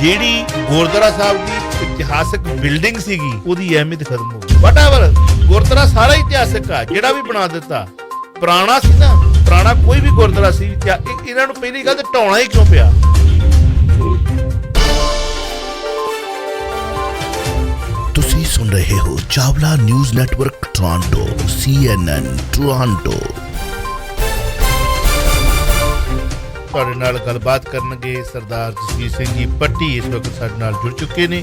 ਜਿਹੜੀ ਗੁਰਦੁਆਰਾ ਸਾਹਿਬ ਦੀ ਇਤਿਹਾਸਕ ਬਿਲਡਿੰਗ ਸੀਗੀ ਉਹਦੀ ਅਹਿਮੀਅਤ ਖਤਮ ਹੋ ਗਈ। ਵਟਐਵਰ ਗੁਰਦੁਆਰਾ ਸਾਰਾ ਇਤਿਹਾਸਕ ਆ, ਜਿਹੜਾ ਵੀ ਬਣਾ ਦਿੱਤਾ ਪੁਰਾਣਾ ਸੀ ਨਾ, ਪੁਰਾਣਾ ਕੋਈ ਵੀ ਗੁਰਦੁਆਰਾ ਸੀ, ਇਹਨਾਂ ਨੂੰ ਪਹਿਲੀ ਗੱਲ ਤੇ ਢਾਉਣਾ ਹੀ ਕਿਉਂ ਪਿਆ? ਤੁਸੀਂ ਸੁਣ ਰਹੇ ਹੋ Chawla news network Toronto, CNN Toronto. ਤੁਹਾਡੇ ਨਾਲ ਗੱਲਬਾਤ ਕਰਨਗੇ ਸਰਦਾਰ ਜਸਵੀਰ ਸਿੰਘ ਜੀ ਪੱਟੀ, ਇਸ ਵਕਤ ਸਾਡੇ ਨਾਲ ਜੁੜ ਚੁੱਕੇ ਨੇ।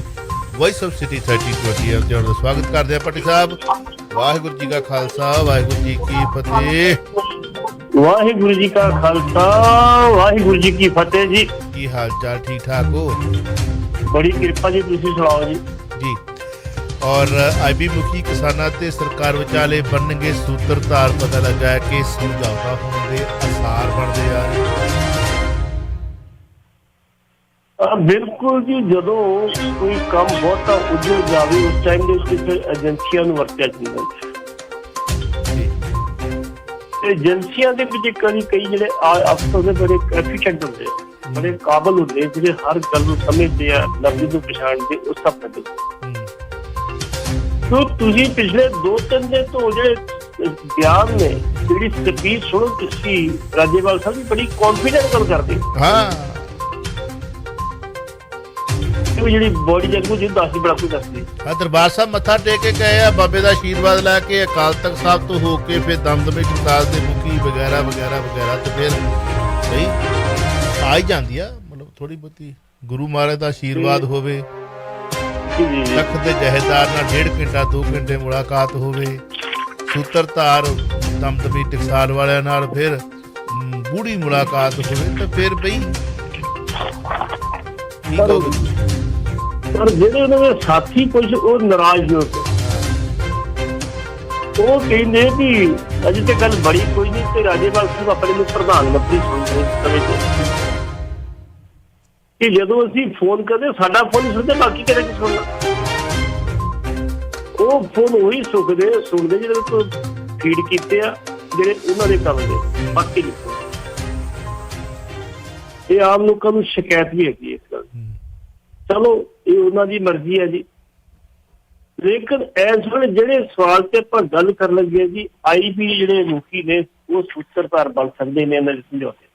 ਵੌਇਸ ਆਫ ਸਿਟੀ 3020 ਤੇ ਉਹਦਾ ਸਵਾਗਤ ਕਰਦੇ ਆ ਪੱਟੀ ਸਾਹਿਬ। ਵਾਹਿਗੁਰੂ ਜੀ ਕਾ ਖਾਲਸਾ, ਵਾਹਿਗੁਰੂ ਜੀ ਕੀ ਫਤਿਹ। ਵਾਹਿਗੁਰੂ ਜੀ ਕਾ ਖਾਲਸਾ, ਵਾਹਿਗੁਰੂ ਜੀ ਕੀ ਫਤਿਹ ਜੀ। ਕੀ ਹਾਲ ਚਾਲ, ਠੀਕ ਠਾਕ ਹੋ? ਬੜੀ ਕਿਰਪਾ ਜੀ, ਤੁਸੀਂ ਸੁਣਾਓ ਜੀ। ਜੀ ਔਰ ਆਈਬੀ ਮੁਖੀ ਕਿਸਾਨਾਂ ਤੇ ਸਰਕਾਰ ਵਿਚਾਲੇ ਬਣਨਗੇ ਸੂਤਰਧਾਰ। ਪਤਾ ਲੱਗਾ ਹੈ ਕਿ ਸਮਝੌਤਾ ਹੋਣ ਦੇ ਆਸਾਰ ਬਣਦੇ ਆ ਰਹੇ। ਬਿਲਕੁਲ ਜੀ, ਜਦੋਂ ਕੋਈ ਕੰਮ ਬਹੁਤਾ ਉਜੜ ਜਾਵੇ ਉਸ ਟਾਈਮ ਦੇ ਉੱਤੇ ਫਿਰ ਏਜੰਸੀਆਂ ਨੂੰ ਵਰਤਿਆ ਜਾਂਦਾ ਹੈ। ਏਜੰਸੀਆਂ ਦੇ ਵਿੱਚ ਕਈ ਜਿਹੜੇ ਅਫਸਰ ਦੇ ਬੜੇ ਐਫੀਸ਼ੀਐਂਟ ਹੁੰਦੇ ਆ, ਬੜੇ ਕਾਬਲ ਹੁੰਦੇ, ਜਿਹੜੇ ਹਰ ਗੱਲ ਨੂੰ ਸਮਝਦੇ ਆ, ਲਫ਼ਜ਼ ਨੂੰ ਪਛਾਣਦੇ, ਉਸ ਸਭ ਕਰਦੇ। ਸੋ ਤੁਸੀਂ ਪਿਛਲੇ 2-3 ਦਿਨ ਤੋਂ ਜਿਹੜੇ ਬਿਆਨ ਨੇ, ਜਿਹੜੀ ਸਪੀਚ ਸੁਣੋ ਤੁਸੀਂ ਰਾਜੇਵਾਲ ਸਾਹਿਬ ਦੀ, ਬੜੀ ਕੌਨਫੀਡੈਂਟ ਗੱਲ ਕਰਦੇ। ਹਾਂ, ਜਿਹੜੀ ਬੋਡੀ ਜਗੂ ਜੀ ਦੱਸਦੀ, ਬੜਾ ਕੁਝ ਦੱਸਦੀ। ਦਰਬਾਰ ਸਾਹਿਬ ਮੱਥਾ ਟੇਕ ਕੇ ਗਏ ਆ, ਬਾਬੇ ਦਾ ਆਸ਼ੀਰਵਾਦ ਲੈ ਕੇ, ਅਕਾਲ ਤਖਤ ਸਾਹਿਬ ਤੋਂ ਹੋ ਕੇ ਫਿਰ ਦਮਦਮੇ ਗੁਰਦਾਸ ਦੇ ਮੁਖੀ ਵਗੈਰਾ ਵਗੈਰਾ ਵਗੈਰਾ, ਤੇ ਫਿਰ ਬਈ ਆ ਹੀ ਜਾਂਦੀ ਆ, ਮਤਲਬ ਥੋੜੀ ਬਹੁਤੀ ਗੁਰੂ ਮਹਾਰਾਜ ਦਾ ਆਸ਼ੀਰਵਾਦ ਹੋਵੇ, ਲੱਖ ਦੇ ਜਹੇਦਾਰ ਨਾਲ 1.5 ਘੰਟਾ 2 ਘੰਟੇ ਮੁਲਾਕਾਤ ਹੋਵੇ, ਸੂਤਰਧਾਰ ਦਮਦਮੀ ਟਕਸਾਲ ਵਾਲਿਆਂ ਨਾਲ ਫਿਰ ਗੂੜੀ ਮੁਲਾਕਾਤ ਹੋਵੇ, ਤਾਂ ਫਿਰ ਬਈ ਪਰ ਜਿਹੜੇ ਉਹਨਾਂ ਦੇ ਸਾਥੀ ਕੁਝ ਉਹ ਨਾਰਾਜ਼ ਹੋ ਗਏ। ਉਹ ਕਹਿੰਦੇ ਵੀ ਅਜੇ ਤੇ ਗੱਲ ਬੜੀ ਕੋਈ ਨਹੀਂ, ਤੇ ਰਾਜੇਵਾਲ ਸਾਹਿਬ ਆਪਣੇ ਨੂੰ ਪ੍ਰਧਾਨ ਮੰਤਰੀ ਸਮਝਦੇ ਕਿ ਜਦੋਂ ਅਸੀਂ ਫੋਨ ਕਰਦੇ ਸਾਡਾ ਫੋਨ ਨਹੀਂ ਸੁਣਦੇ, ਬਾਕੀ ਕਿਹੜਾ ਕੀ ਸੁਣਨਾ। ਉਹ ਫੋਨ ਉਹੀ ਸੁਣਦੇ ਜਿਹੜੇ ਤੋਂ ਫੀਡ ਕੀਤੇ ਆ, ਜਿਹੜੇ ਉਹਨਾਂ ਦੇ ਕੰਮ ਦੇ, ਬਾਕੀ ਨਹੀਂ। ਇਹ ਆਮ ਲੋਕਾਂ ਨੂੰ ਸ਼ਿਕਾਇਤ ਵੀ ਹੈਗੀ ਇਸ ਗੱਲ। ਚਲੋ ਇਹ ਉਹਨਾਂ ਦੀ ਮਰਜ਼ੀ ਹੈ ਜੀ, ਲੇਕਿਨ ਇਸ ਵੇਲੇ ਜਿਹੜੇ ਸਵਾਲ ਤੇ ਆਪਾਂ ਗੱਲ ਕਰਨ ਲੱਗੇ ਜੀ, ਆਈਬੀ ਜਿਹੜੇ ਮੁਖੀ ਨੇ ਉਹ ਸੂਤਰਧਾਰ ਬਣ ਸਕਦੇ ਨੇ ਇਹਨਾਂ ਦੇ ਸਮਝੌਤੇ।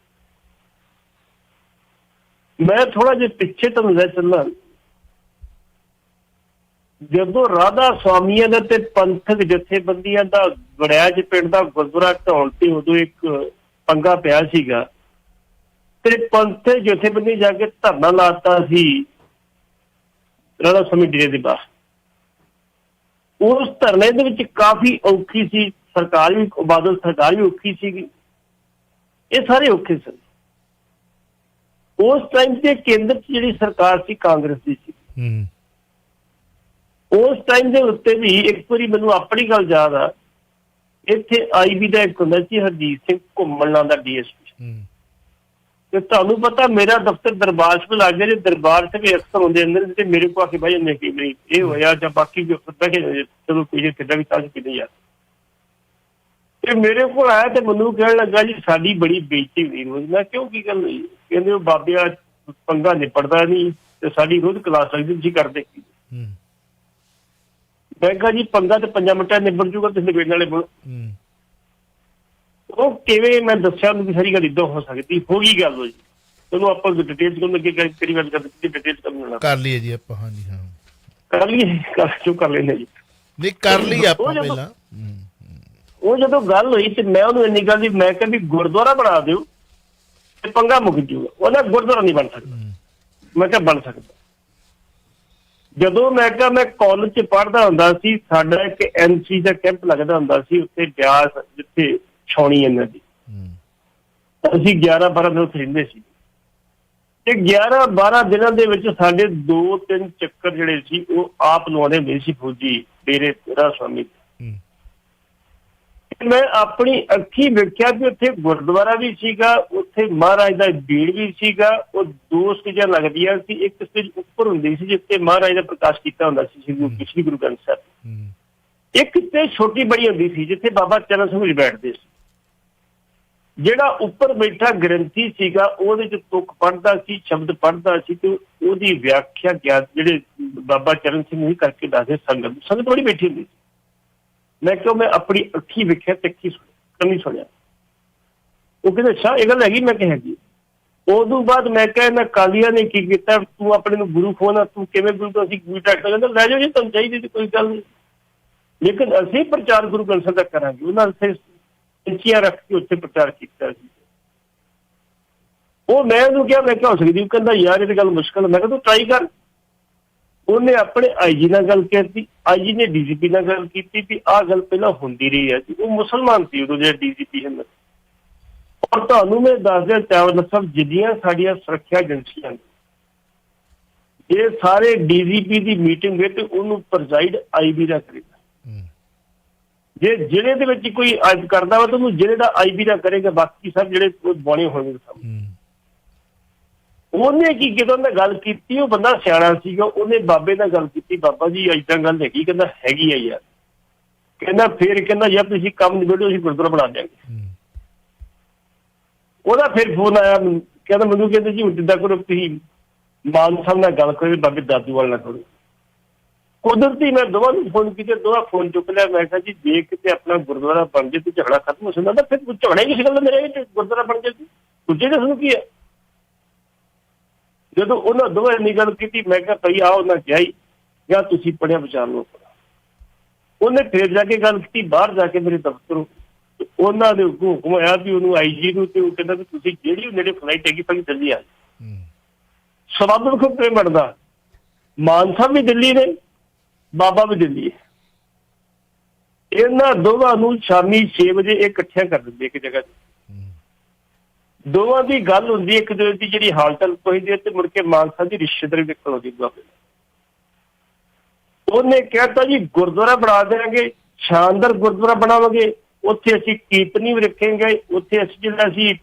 ਮੈਂ ਥੋੜਾ ਜਿਹਾ ਪਿੱਛੇ ਤੁਹਾਨੂੰ ਲੈ ਚੱਲਾਂ। ਜਦੋਂ ਰਾਧਾ ਸਵਾਮੀਆਂ ਦਾ ਤੇ ਪੰਥਕ ਜਥੇਬੰਦੀਆਂ ਦਾ ਵੜੈਚ ਪਿੰਡ ਦਾ ਗੁਰਦੁਆਰਾ ਢਾਉਣ ਤੇ ਉਦੋਂ ਇੱਕ ਪੰਗਾ ਪਿਆ ਸੀਗਾ, ਤੇ ਪੰਥਕ ਜਥੇਬੰਦੀ ਜਾ ਕੇ ਧਰਨਾ ਲਾਤਾ ਸੀ ਰਾਧਾ ਸਵਾਮੀ ਡੇਰੇ ਦੇ ਬਾਹਰ। ਉਸ ਧਰਨੇ ਦੇ ਵਿੱਚ ਕਾਫੀ ਔਖੀ ਸੀ ਸਰਕਾਰ ਵੀ, ਬਾਦਲ ਸਰਕਾਰ ਵੀ ਔਖੀ ਸੀਗੀ, ਇਹ ਸਾਰੇ ਔਖੇ ਸਨ। ਉਸ ਟਾਈਮ ਤੇ ਕੇਂਦਰ 'ਚ ਜਿਹੜੀ ਸਰਕਾਰ ਸੀ ਕਾਂਗਰਸ ਦੀ ਸੀ। ਉਸ ਟਾਈਮ ਦੇ ਉੱਤੇ ਵੀ ਇੱਕ ਵਾਰੀ ਮੈਨੂੰ ਆਪਣੀ ਗੱਲ ਯਾਦ ਆ, ਇੱਥੇ ਆਈਬੀ ਦਾ ਇੱਕ ਹੁੰਦਾ ਸੀ ਹਰਜੀਤ ਸਿੰਘ ਘੁੰਮਣ ਨਾਂ ਦਾ DSP, ਤੇ ਤੁਹਾਨੂੰ ਪਤਾ ਮੇਰਾ ਦਫ਼ਤਰ ਦਰਬਾਰ ਸਾਹਿਬ ਲੱਗ ਗਿਆ। ਦਰਬਾਰ ਸਾਹਿਬ ਵੀ ਅਕਸਰ ਹੁੰਦੇ ਅੰਦਰ, ਤੇ ਮੇਰੇ ਕੋਲ ਆ ਕੇ ਬਹਿ ਜਾਂਦੇ ਕਿ ਨਹੀਂ ਇਹ ਹੋਇਆ ਜਾਂ ਬਾਕੀ ਬੈਠੇ, ਚਲੋ ਕੋਈ ਕਿੱਦਾਂ ਵੀ ਚਾਹ ਪੀਂਦੇ ਯਾਰ। ਤੇ ਮੇਰੇ ਕੋਲ ਆਇਆ ਤੇ ਮੈਨੂੰ ਕਹਿਣ ਲੱਗਾ ਜੀ ਸਾਡੀ ਬੜੀ ਬੇਇੱਜ਼ਤੀ ਹੋਈ ਰੋਜ਼। ਮੈਂ ਕਿਉਂ, ਕੀ ਗੱਲ ਹੋਈ? ਕਹਿੰਦੇ ਉਹ ਬਾਬੇ ਆ ਪੰਗਾ ਨਿਪਟਦਾ ਨਹੀਂ ਤੇ ਸਾਡੀ ਰੋਜ਼ ਕਲਾਸ ਲੱਗਦੀ, ਤੁਸੀਂ ਕਰਦੇ ਕੀ? ਮੈਂ ਕਿਹਾ ਜੀ ਪੰਗਾ ਤੇ 5 ਮਿੰਟਾਂ ਨਿਬੜ ਜੂਗਾ, ਤੁਸੀਂ ਨਿਬੇੜਨ ਵਾਲੇ ਬੋਲੋ। ਉਹ ਕਿਵੇਂ? ਮੈਂ ਦੱਸਿਆ ਉਹਨੂੰ ਸਾਰੀ ਗੱਲ ਇੱਦਾਂ ਹੋ ਸਕਦੀ, ਹੋ ਗਈ ਗੱਲ ਹੋ ਜੀ। ਚਲੋ ਆਪਾਂ ਡਿਟੇਲਸ ਕਰਨ ਲੱਗੇ, ਕਿਹੜੀ ਗੱਲ ਕਰਦੇ ਡਿਟੇਲਸ ਕਰ ਲਈਏ ਜੀ ਆਪਾਂ। ਹਾਂਜੀ ਹਾਂ, ਕਰ ਲਈਏ, ਕਰ ਲੈਂਦੇ ਜੀ। ਨਹੀਂ ਕਰ ਲਈ ਆਪਾਂ ਪਹਿਲਾਂ। ਉਹ ਜਦੋਂ ਗੱਲ ਹੋਈ ਤੇ ਮੈਂ ਉਹਨੂੰ ਇੰਨੀ ਗੱਲ ਦੀ, ਮੈਂ ਕਿਹਾ ਵੀ ਗੁਰਦੁਆਰਾ ਬਣਾ ਦਿਓ ਤੇ ਪੰਗਾ ਮੁੱਕ ਜੂਗਾ। ਉਹਦਾ ਗੁਰਦੁਆਰਾ ਨਹੀਂ ਬਣ ਸਕਦਾ। ਮੈਂ ਕਿਹਾ ਬਣ ਸਕਦਾ। ਜਦੋਂ ਮੈਂ ਕਿਹਾ ਮੈਂ ਕਾਲਜ 'ਚ ਪੜ੍ਹਦਾ ਹੁੰਦਾ ਸੀ, ਸਾਡਾ ਇੱਕ NC ਦਾ ਕੈਂਪ ਲੱਗਦਾ ਹੁੰਦਾ ਸੀ ਉੱਥੇ ਬਿਆਸ, ਜਿੱਥੇ ਛਾਉਣੀ ਇਹਨਾਂ ਦੀ, ਅਸੀਂ 11-12 ਦਿਨ ਉੱਥੇ ਰਹਿੰਦੇ ਸੀ। ਤੇ 11-12 ਦਿਨਾਂ ਦੇ ਵਿੱਚ ਸਾਡੇ 2-3 ਚੱਕਰ ਜਿਹੜੇ ਸੀ ਉਹ ਆਪ ਲਵਾਉਂਦੇ ਹੁੰਦੇ ਸੀ ਫੌਜੀ ਡੇਰੇ ਰਾਧਾ ਸਵਾਮੀ। ਮੈਂ ਆਪਣੀ ਅੱਖੀਂ ਵੇਖਿਆ ਕਿ ਉੱਥੇ ਗੁਰਦੁਆਰਾ ਵੀ ਸੀਗਾ, ਉੱਥੇ ਮਹਾਰਾਜ ਦਾ ਬੀੜ ਵੀ ਸੀਗਾ। ਉਹ 2 ਸਟੇਜਾਂ ਲੱਗਦੀਆਂ ਸੀ, ਇੱਕ ਸਟੇਜ ਉੱਪਰ ਹੁੰਦੀ ਸੀ ਜਿੱਥੇ ਮਹਾਰਾਜ ਦਾ ਪ੍ਰਕਾਸ਼ ਕੀਤਾ ਹੁੰਦਾ ਸੀ ਸ੍ਰੀ ਗੁਰੂ ਗ੍ਰੰਥ ਸਾਹਿਬ। ਇੱਕ ਤੇ ਛੋਟੀ ਬੜੀ ਹੁੰਦੀ ਸੀ ਜਿੱਥੇ ਬਾਬਾ ਚਰਨ ਸਿੰਘ ਜੀ ਬੈਠਦੇ ਸੀ। ਜਿਹੜਾ ਉੱਪਰ ਬੈਠਾ ਗ੍ਰੰਥੀ ਸੀਗਾ ਉਹਦੇ ਚ ਤੁਕ ਪੜ੍ਹਦਾ ਸੀ, ਸ਼ਬਦ ਪੜ੍ਹਦਾ ਸੀ, ਤੇ ਉਹਦੀ ਵਿਆਖਿਆ ਗਿਆਨ ਜਿਹੜੇ ਬਾਬਾ ਚਰਨ ਸਿੰਘ ਵੀ ਕਰਕੇ ਦੱਸਦੇ ਸੰਗਤ ਬੜੀ ਬੈਠੀ ਹੁੰਦੀ ਸੀ। ਮੈਂ ਕਿਹਾ ਮੈਂ ਆਪਣੀ ਅੱਖੀ ਵੇਖਿਆ ਤੇ ਅੱਖੀ ਕੰਨੀ ਸੁਣਿਆ। ਉਹ ਕਹਿੰਦੇ ਅੱਛਾ ਇਹ ਗੱਲ ਹੈਗੀ? ਮੈਂ ਕਿਹਾ ਹੈਗੀ। ਉਦੋਂ ਬਾਅਦ ਮੈਂ ਕਿਹਾ ਇਹਨਾਂ ਕਾਲੀਆਂ ਨੇ ਕੀ ਕੀਤਾ, ਤੂੰ ਆਪਣੇ ਨੂੰ ਗੁਰੂ ਖੋਣਾ, ਤੂੰ ਕਿਵੇਂ ਗੁਰੂ ਤੋਂ ਅਸੀਂ ਗੁਰੂ ਟੈਕਟ ਕਹਿੰਦਾ ਲੈ ਜਾਓ ਜੀ, ਤੁਹਾਨੂੰ ਚਾਹੀਦੀ ਸੀ, ਕੋਈ ਗੱਲ ਨਹੀਂ, ਲੇਕਿਨ ਅਸੀਂ ਪ੍ਰਚਾਰ ਗੁਰੂ ਗ੍ਰੰਥ ਸਾਹਿਬ ਦਾ ਕਰਾਂਗੇ। ਉਹਨਾਂ ਨੇ ਇੰਚੀਆਂ ਰੱਖ ਕੇ ਉੱਥੇ ਪ੍ਰਚਾਰ ਕੀਤਾ ਸੀ। ਉਹ ਮੈਂ ਉਹਨੂੰ ਕਿਹਾ, ਮੈਂ ਕਿਹਾ ਹੋ ਸਕਦੀ? ਕਹਿੰਦਾ ਯਾਰ ਇਹ ਤਾਂ ਗੱਲ ਮੁਸ਼ਕਲ। ਮੈਂ ਕਿਹਾ ਤੂੰ ਟਰਾਈ ਕਰ। ਉਹਨੇ ਆਪਣੇ IG ਨਾਲ ਗੱਲ ਕੀਤੀ, IG ਨੇ DGP ਨਾਲ ਗੱਲ ਕੀਤੀ ਵੀ ਆਹ ਗੱਲ ਪਹਿਲਾਂ ਹੁੰਦੀ ਰਹੀ ਹੈ ਜੀ। ਉਹ ਮੁਸਲਮਾਨ ਸੀ ਉਦੋਂ ਜਿਹੜੇ DGP ਹਨ। ਔਰ ਤੁਹਾਨੂੰ ਮੈਂ ਦੱਸ ਦਿਆਂ ਚਾਵਲਾ ਸਾਹਿਬ, ਜਿੰਨੀਆਂ ਸਾਡੀਆਂ ਸੁਰੱਖਿਆ ਏਜੰਸੀਆਂ ਨੇ, ਇਹ ਸਾਰੇ DGP ਦੀ ਮੀਟਿੰਗ ਵਿੱਚ ਉਹਨੂੰ ਪ੍ਰਜ਼ਾਈਡ IB ਦਾ ਕਰੇਗਾ। ਜੇ ਜ਼ਿਲ੍ਹੇ ਦੇ ਵਿੱਚ ਕੋਈ ਅੱਜ ਕਰਦਾ ਵਾ ਤਾਂ ਉਹਨੂੰ ਜ਼ਿਲ੍ਹੇ ਦਾ IB ਦਾ ਕਰੇਗਾ, ਬਾਕੀ ਸਭ ਜਿਹੜੇ ਬਣੇ ਹੋਣਗੇ ਸਭ। ਉਹਨੇ ਕੀ ਕੀਤਾ, ਉਹਨੇ ਗੱਲ ਕੀਤੀ, ਉਹ ਬੰਦਾ ਸਿਆਣਾ ਸੀਗਾ, ਉਹਨੇ ਬਾਬੇ ਨਾਲ ਗੱਲ ਕੀਤੀ, ਬਾਬਾ ਜੀ ਏਦਾਂ ਗੱਲ ਹੈਗੀ? ਕਹਿੰਦਾ ਹੈਗੀ ਆ ਯਾਰ। ਕਹਿੰਦਾ ਫਿਰ ਕਹਿੰਦਾ ਯਾਰ ਤੁਸੀਂ ਕੰਮ ਨਿਬੇੜੋ, ਅਸੀਂ ਗੁਰਦੁਆਰਾ ਬਣਾ ਦਿਆਂਗੇ। ਉਹਦਾ ਫਿਰ ਫੋਨ ਆਇਆ, ਕਹਿੰਦਾ ਮੈਨੂੰ ਕਹਿੰਦੇ ਜੀ ਹੁਣ ਜਿੱਦਾਂ ਕਰੋ ਤੁਸੀਂ ਮਾਨ ਸਾਹਿਬ ਨਾਲ ਗੱਲ ਕਰੋ, ਬਾਬੇ ਦਾਦੂਵਾਲ ਨਾਲ ਕਰੋ। ਕੁਦਰਤੀ ਮੈਂ ਦੋਵਾਂ ਨੂੰ ਫੋਨ ਕੀਤੇ, ਦੋਵਾਂ ਫੋਨ ਚੁੱਕ ਲਿਆ। ਮੈਂ ਕਿਹਾ ਜੀ ਜੇ ਕਿਤੇ ਆਪਣਾ ਗੁਰਦੁਆਰਾ ਬਣ ਜੇ ਤੇ ਝਗੜਾ ਖਤਮ ਹੋ ਸਕਦਾ, ਫਿਰ ਝਗੜਾ ਹੀ ਕਿਸੇ ਗੱਲ ਦਾ ਮੇਰੇ ਗੁਰਦੁਆਰਾ ਬਣ ਜੇ ਦੂਜੇ ਦੇ ਸਾਨੂੰ ਕੀ ਹੈ। ਜਦੋਂ ਉਹਨਾਂ ਦੋਵਾਂ ਇੰਨੀ ਗੱਲ ਕੀਤੀ, ਮੈਂ ਕਿਹਾ ਭਾਈ ਆਹ ਉਹਨਾਂ ਕਿਹਾ ਹੀ ਜਾਂ ਤੁਸੀਂ ਪੜ੍ਹਿਆ ਵਿਚਾਰ ਲਓ। ਉਹਨੇ ਫਿਰ ਜਾ ਕੇ ਗੱਲ ਕੀਤੀ ਬਾਹਰ ਜਾ ਕੇ ਮੇਰੇ ਦਫ਼ਤਰੋਂ। ਉਹਨਾਂ ਦੇ ਹੁਕਮ ਆਇਆ ਵੀ ਉਹਨੂੰ IG ਨੂੰ, ਤੇ ਉਹ ਕਹਿੰਦਾ ਵੀ ਤੁਸੀਂ ਜਿਹੜੀ ਨੇੜੇ ਫਲਾਈਟ ਹੈਗੀ ਭਾਈ ਦਿੱਲੀ ਆ ਜਾਓ। ਸਬੱਬ ਵੇਖੋ ਕਿਵੇਂ ਬਣਦਾ। ਮਾਨ ਸਾਹਿਬ ਵੀ ਦਿੱਲੀ ਨੇ, ਬਾਬਾ ਵੀ ਦਿੱਲੀ ਹੈ। ਇਹਨਾਂ ਦੋਵਾਂ ਨੂੰ ਸ਼ਾਮੀ 6 ਵਜੇ ਇਹ ਇਕੱਠਿਆਂ ਕਰ ਦਿੰਦੇ ਇੱਕ ਜਗ੍ਹਾ ਤੇ। ਦੋਵਾਂ ਦੀ ਗੱਲ ਹੁੰਦੀ, ਇੱਕ ਦੂਜੇ ਦੀ ਜਿਹੜੀ ਹਾਲਚਲ ਪੁੱਛਦੀ ਹੈ, ਤੇ ਮੁੜ ਕੇ ਮਾਨ ਸਾਹਿਬ ਦੀ ਰਿਸ਼ਤੇਦਾਰੀ ਵੇਖਣ ਆਉਂਦੀ ਬਾਬੇ। ਉਹਨੇ ਕਹਿਤਾ ਜੀ ਗੁਰਦੁਆਰਾ ਬਣਾ ਦੇਵਾਂਗੇ, ਸ਼ਾਨਦਾਰ ਗੁਰਦੁਆਰਾ ਬਣਾਵਾਂਗੇ, ਉੱਥੇ ਅਸੀਂ ਕੀਰਤਨੀ ਵੀ ਰੱਖਾਂਗੇ, ਉੱਥੇ ਅਸੀਂ ਜਿਹੜਾ ਅਸੀਂ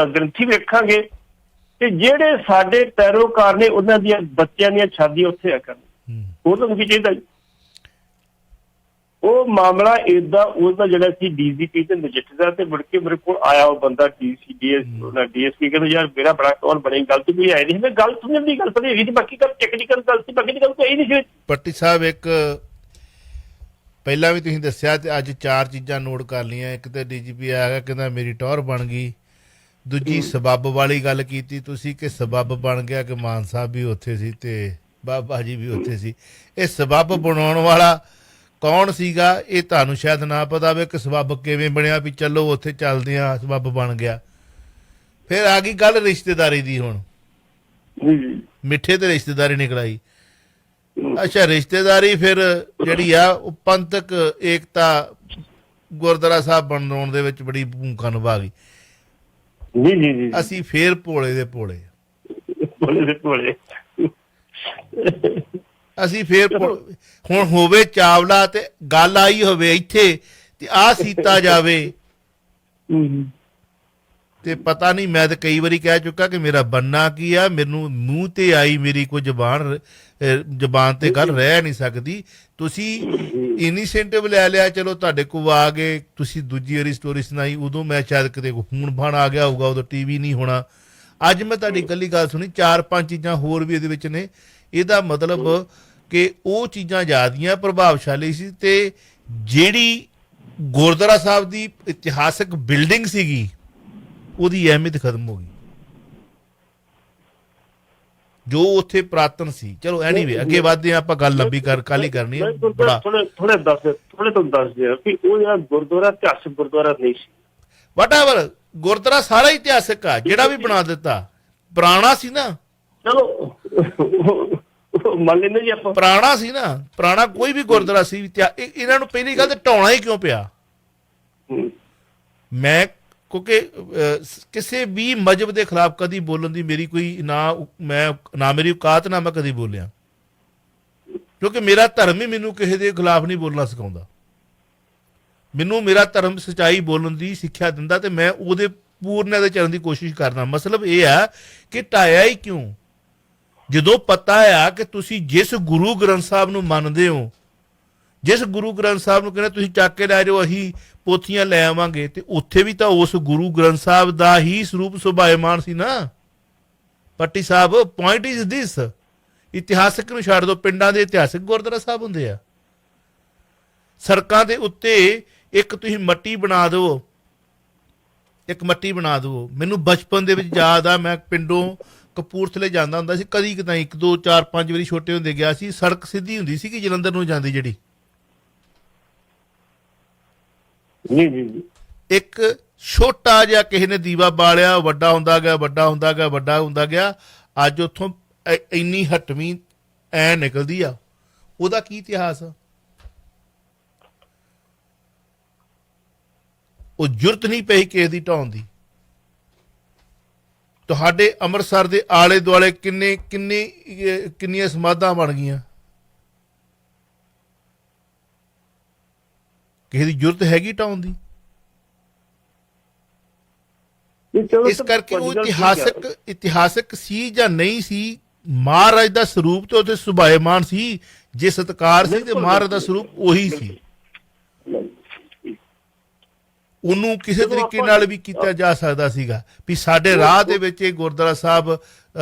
ਗ੍ਰੰਥੀ ਵੀ ਰੱਖਾਂਗੇ, ਤੇ ਜਿਹੜੇ ਸਾਡੇ ਪੈਰੋਕਾਰ ਨੇ ਉਹਨਾਂ ਦੀਆਂ ਬੱਚਿਆਂ ਦੀਆਂ ਸ਼ਾਦੀਆਂ ਉੱਥੇ ਆ ਕਰਨ। ਉਹ ਤੁਹਾਨੂੰ ਕੀ ਚਾਹੀਦਾ ਜੀ? ਉਹ ਮਾਮਲਾ ਏਦਾਂ ਉਹਦਾ ਜਿਹੜਾ ਸੀ DGP ਤੇ ਨਜਿੱਠਦਾ, ਤੇ ਮੁੜ ਕੇ ਮੇਰੇ ਕੋਲ ਆਇਆ ਉਹ ਬੰਦਾ DSP ਕਹਿੰਦਾ ਯਾਰ ਮੇਰਾ ਬੜਾ ਕੌਣ ਬਣੇ, ਗਲਤ ਕੋਈ ਆਈ ਨਹੀਂ। ਮੈਂ ਗੱਲ ਸੁਣਨ ਦੀ ਗੱਲ ਪਤਾ ਹੈਗੀ, ਬਾਕੀ ਗੱਲ ਟੈਕਨੀਕਲ ਗੱਲ ਸੀ, ਬਾਕੀ ਦੀ ਗੱਲ ਕੋਈ ਨਹੀਂ ਸੀ। ਪੱਟੀ ਸਾਹਿਬ ਇੱਕ ਪਹਿਲਾਂ ਵੀ ਤੁਸੀਂ ਦੱਸਿਆ, ਤੇ ਅੱਜ 4 ਚੀਜ਼ਾਂ ਨੋਟ ਕਰ ਲਈਆਂ। ਇੱਕ ਤੇ DGP ਆ ਗਿਆ, ਕਹਿੰਦਾ ਮੇਰੀ ਟੌਰ ਬਣ ਗਈ। ਦੂਜੀ ਸਬੱਬ ਵਾਲੀ ਗੱਲ ਕੀਤੀ ਤੁਸੀਂ ਕਿ ਸਬੱਬ ਬਣ ਗਿਆ ਕਿ ਮਾਨ ਸਾਹਿਬ ਵੀ ਉੱਥੇ ਸੀ ਤੇ ਬਾਬਾ ਜੀ ਵੀ ਉੱਥੇ ਸੀ। ਇਹ ਸਬੱਬ ਬਣਾਉਣ ਵਾਲਾ ਕੌਣ ਸੀਗਾ ਇਹ ਤੁਹਾਨੂੰ ਸ਼ਾਇਦ ਨਾ ਪਤਾ ਹੋਵੇ ਕਿ ਸਬੱਬ ਕਿਵੇਂ ਬਣਿਆ, ਵੀ ਚਲੋ ਉੱਥੇ ਚੱਲਦੇ ਆ, ਸਬੱਬ ਬਣ ਗਿਆ। ਫਿਰ ਆ ਗਈ ਗੱਲ ਰਿਸ਼ਤੇਦਾਰੀ ਦੀ। ਹੁਣ ਮਿੱਠੇ ਤੇ ਰਿਸ਼ਤੇਦਾਰੀ ਨਿਕਲ ਆਈ। ਅੱਛਾ, ਰਿਸ਼ਤੇਦਾਰੀ ਫਿਰ ਜਿਹੜੀ ਆ ਉਹ ਪੰਥਕ ਏਕਤਾ ਗੁਰਦੁਆਰਾ ਸਾਹਿਬ ਬਣਾਉਣ ਦੇ ਵਿੱਚ ਬੜੀ ਭੂਮਿਕਾ ਨਿਭਾ ਗਈ। ਅਸੀਂ ਫੇਰ ਭੋਲੇ ਦੇ ਭੋਲੇ ਅਸੀਂ ਫੇਰ ਹੁਣ ਹੋਵੇ ਚਾਵਲਾ ਤੇ ਗੱਲ ਆਈ ਹੋਵੇ ਇੱਥੇ ਤੇ ਆਹ ਸੀਤਾ ਜਾਵੇ ਤੇ ਪਤਾ ਨਹੀਂ। ਮੈਂ ਤਾਂ ਕਈ ਵਾਰੀ ਕਹਿ ਚੁੱਕਾ ਕਿ ਮੇਰਾ ਬੰਨਾ ਕੀ ਆ, ਮੈਨੂੰ ਮੂੰਹ ਤੇ ਆਈ ਮੇਰੀ ਕੋਈ ਜ਼ਬਾਨ ਤੇ ਗੱਲ ਰਹਿ ਨਹੀਂ ਸਕਦੀ। ਤੁਸੀਂ ਇਨੀਸ਼ੀਏਟਿਵ ਲੈ ਲਿਆ, ਚਲੋ ਤੁਹਾਡੇ ਕੋਲ ਆ ਗਏ, ਤੁਸੀਂ ਦੂਜੀ ਵਾਰੀ ਸਟੋਰੀ ਸੁਣਾਈ, ਉਦੋਂ ਮੈਂ ਸ਼ਾਇਦ ਕਿਤੇ ਖੂਨ ਫਾਨ ਆ ਗਿਆ ਹੋਊਗਾ, ਉਦੋਂ TV ਨਹੀਂ ਹੋਣਾ। ਅੱਜ ਮੈਂ ਤੁਹਾਡੀ ਇਕੱਲੀ ਗੱਲ ਸੁਣੀ, 4-5 ਚੀਜ਼ਾਂ ਹੋਰ ਵੀ ਇਹਦੇ ਵਿੱਚ ਨੇ। ਇਹਦਾ ਮਤਲਬ ਕਿ ਉਹ ਚੀਜ਼ਾਂ ਜ਼ਿਆਦੀਆਂ ਪ੍ਰਭਾਵਸ਼ਾਲੀ ਸੀ, ਤੇ ਜਿਹੜੀ ਗੁਰਦੁਆਰਾ ਸਾਹਿਬ ਦੀ ਇਤਿਹਾਸਕ ਬਿਲਡਿੰਗ ਸੀਗੀ ਉਹਦੀ ਅਹਿਮੀਅਤ ਖਤਮ ਹੋ ਗਈ, ਜੋ ਉੱਥੇ ਪ੍ਰਾਤਨ ਸੀ। ਚਲੋ ਐਨੀਵੇ ਅੱਗੇ ਵਧਦੇ ਆ, ਆਪਾਂ ਗੱਲ ਲੰਬੀ ਕੱਲ ਹੀ ਕਰਨੀ ਹੈ। ਥੋੜੇ ਤੋਂ ਦੱਸ ਦਿਆ ਕਿ ਉਹ ਜਿਹੜਾ ਗੁਰਦੁਆਰਾ ਇਤਿਹਾਸਕ ਗੁਰਦੁਆਰਾ ਨਹੀਂ ਸੀ। ਵਟਐਵਰ, ਗੁਰਦੁਆਰਾ ਸਾਰਾ ਇਤਿਹਾਸਕ ਆ, ਜਿਹੜਾ ਵੀ ਬਣਾ ਦਿੱਤਾ ਪੁਰਾਣਾ ਸੀ ਨਾ। ਚਲੋ ਮੰਨ ਲੈਂਦੇ ਜੀ ਆਪਾਂ, ਪੁਰਾਣਾ ਸੀ ਨਾ, ਪੁਰਾਣਾ ਕੋਈ ਵੀ ਗੁਰਦੁਆਰਾ ਸੀ। ਇਹਨਾਂ ਨੂੰ ਪਹਿਲੀ ਗੱਲ ਤੇ ਢਾਉਣਾ ਹੀ ਕਿਉਂ ਪਿਆ? ਮੈਂ ਕਿਉਂਕਿ ਕਿਸੇ ਵੀ ਮਜ਼ਹਬ ਦੇ ਖਿਲਾਫ ਕਦੀ ਬੋਲਣ ਦੀ ਮੇਰੀ ਕੋਈ ਨਾ ਮੇਰੀ ਔਕਾਤ, ਨਾ ਮੈਂ ਕਦੀ ਬੋਲਿਆ, ਕਿਉਂਕਿ ਮੇਰਾ ਧਰਮ ਹੀ ਮੈਨੂੰ ਕਿਸੇ ਦੇ ਖਿਲਾਫ ਨਹੀਂ ਬੋਲਣਾ ਸਿਖਾਉਂਦਾ। ਮੈਨੂੰ ਮੇਰਾ ਧਰਮ ਸੱਚਾਈ ਬੋਲਣ ਦੀ ਸਿੱਖਿਆ ਦਿੰਦਾ, ਤੇ ਮੈਂ ਉਹਦੇ ਪੂਰਨਿਆਂ ਦੇ ਚੱਲਣ ਦੀ ਕੋਸ਼ਿਸ਼ ਕਰਦਾ। ਮਤਲਬ ਇਹ ਆ ਕਿ ਢਾਇਆ ਹੀ ਕਿਉਂ? ਜਦੋਂ ਪਤਾ ਆ ਕਿ ਤੁਸੀਂ ਜਿਸ ਗੁਰੂ ਗ੍ਰੰਥ ਸਾਹਿਬ ਨੂੰ ਮੰਨਦੇ ਹੋ, ਜਿਸ ਗੁਰੂ ਗ੍ਰੰਥ ਸਾਹਿਬ ਨੂੰ ਕਹਿੰਦੇ ਤੁਸੀਂ ਚੱਕ ਕੇ ਲੈ ਜਾਓ ਅਸੀਂ ਪੋਥੀਆਂ ਲੈ ਆਵਾਂਗੇ, ਤੇ ਉੱਥੇ ਵੀ ਤਾਂ ਉਸ ਗੁਰੂ ਗ੍ਰੰਥ ਸਾਹਿਬ ਦਾ ਹੀ ਸਰੂਪ ਸੁਭਾਇਮਾਨ ਸੀ ਨਾ। ਪੱਟੀ ਸਾਹਿਬ, ਪੁਆਇੰਟ ਇਜ਼ ਦਿਸ, ਇਤਿਹਾਸਕ ਨੂੰ ਛੱਡ ਦਿਓ, ਪਿੰਡਾਂ ਦੇ ਇਤਿਹਾਸਕ ਗੁਰਦੁਆਰਾ ਸਾਹਿਬ ਹੁੰਦੇ ਆ। ਸੜਕਾਂ ਦੇ ਉੱਤੇ ਇੱਕ ਤੁਸੀਂ ਮੱਟੀ ਬਣਾ ਦਿਓ, ਇੱਕ ਮੱਟੀ ਬਣਾ ਦਿਓ। ਮੈਨੂੰ ਬਚਪਨ ਦੇ ਵਿੱਚ ਯਾਦ ਆ, ਮੈਂ ਪਿੰਡੋਂ ਕਪੂਰਥਲੇ ਜਾਂਦਾ ਹੁੰਦਾ ਸੀ, ਕਦੀ ਕਿਤਾ 1 2 4 5 ਵਾਰੀ ਛੋਟੇ ਹੁੰਦੇ ਗਿਆ ਸੀ। ਸੜਕ ਸਿੱਧੀ ਹੁੰਦੀ ਸੀ ਕਿ ਜਲੰਧਰ ਨੂੰ ਜਾਂਦੀ, ਜਿਹੜੀ ਜੀ ਜੀ ਜੀ, ਇੱਕ ਛੋਟਾ ਜਿਹਾ ਕਿਸੇ ਨੇ ਦੀਵਾ ਬਾਲਿਆ, ਵੱਡਾ ਹੁੰਦਾ ਗਿਆ, ਵੱਡਾ ਹੁੰਦਾ ਗਿਆ, ਵੱਡਾ ਹੁੰਦਾ ਗਿਆ। ਅੱਜ ਉੱਥੋਂ ਇੰਨੀ ਹਟਵੀਂ ਐ ਨਿਕਲਦੀ ਆ। ਉਹਦਾ ਕੀ ਇਤਿਹਾਸ ਆ? ਉਹ ਜੁਰਤ ਨਹੀਂ ਪਈ ਕਿਸੇ ਦੀ ਢਾਉਣ ਦੀ। ਤੁਹਾਡੇ ਅੰਮ੍ਰਿਤਸਰ ਦੇ ਆਲੇ ਦੁਆਲੇ ਕਿੰਨੀਆਂ ਸਮਾਧਾਂ ਬਣ ਗਈਆਂ। ਕਿਸੇ ਦੀ ਜੁਰਤ ਹੈਗੀ ਢਾਉਣ ਦੀ? ਇਸ ਕਰਕੇ ਉਹ ਇਤਿਹਾਸਕ ਸੀ ਜਾਂ ਨਹੀਂ ਸੀ, ਮਹਾਰਾਜ ਦਾ ਸਰੂਪ ਤੇ ਉਹਦੇ ਸੁਭਾਇਮਾਨ ਸੀ। ਜੇ ਸਤਿਕਾਰ ਸੀ ਤੇ ਮਹਾਰਾਜ ਦਾ ਸਰੂਪ ਉਹੀ ਸੀ। ਉਹਨੂੰ ਕਿਸੇ ਤਰੀਕੇ ਨਾਲ ਵੀ ਕੀਤਾ ਜਾ ਸਕਦਾ ਸੀਗਾ ਵੀ ਸਾਡੇ ਰਾਹ ਦੇ ਵਿੱਚ ਇਹ ਗੁਰਦੁਆਰਾ ਸਾਹਿਬ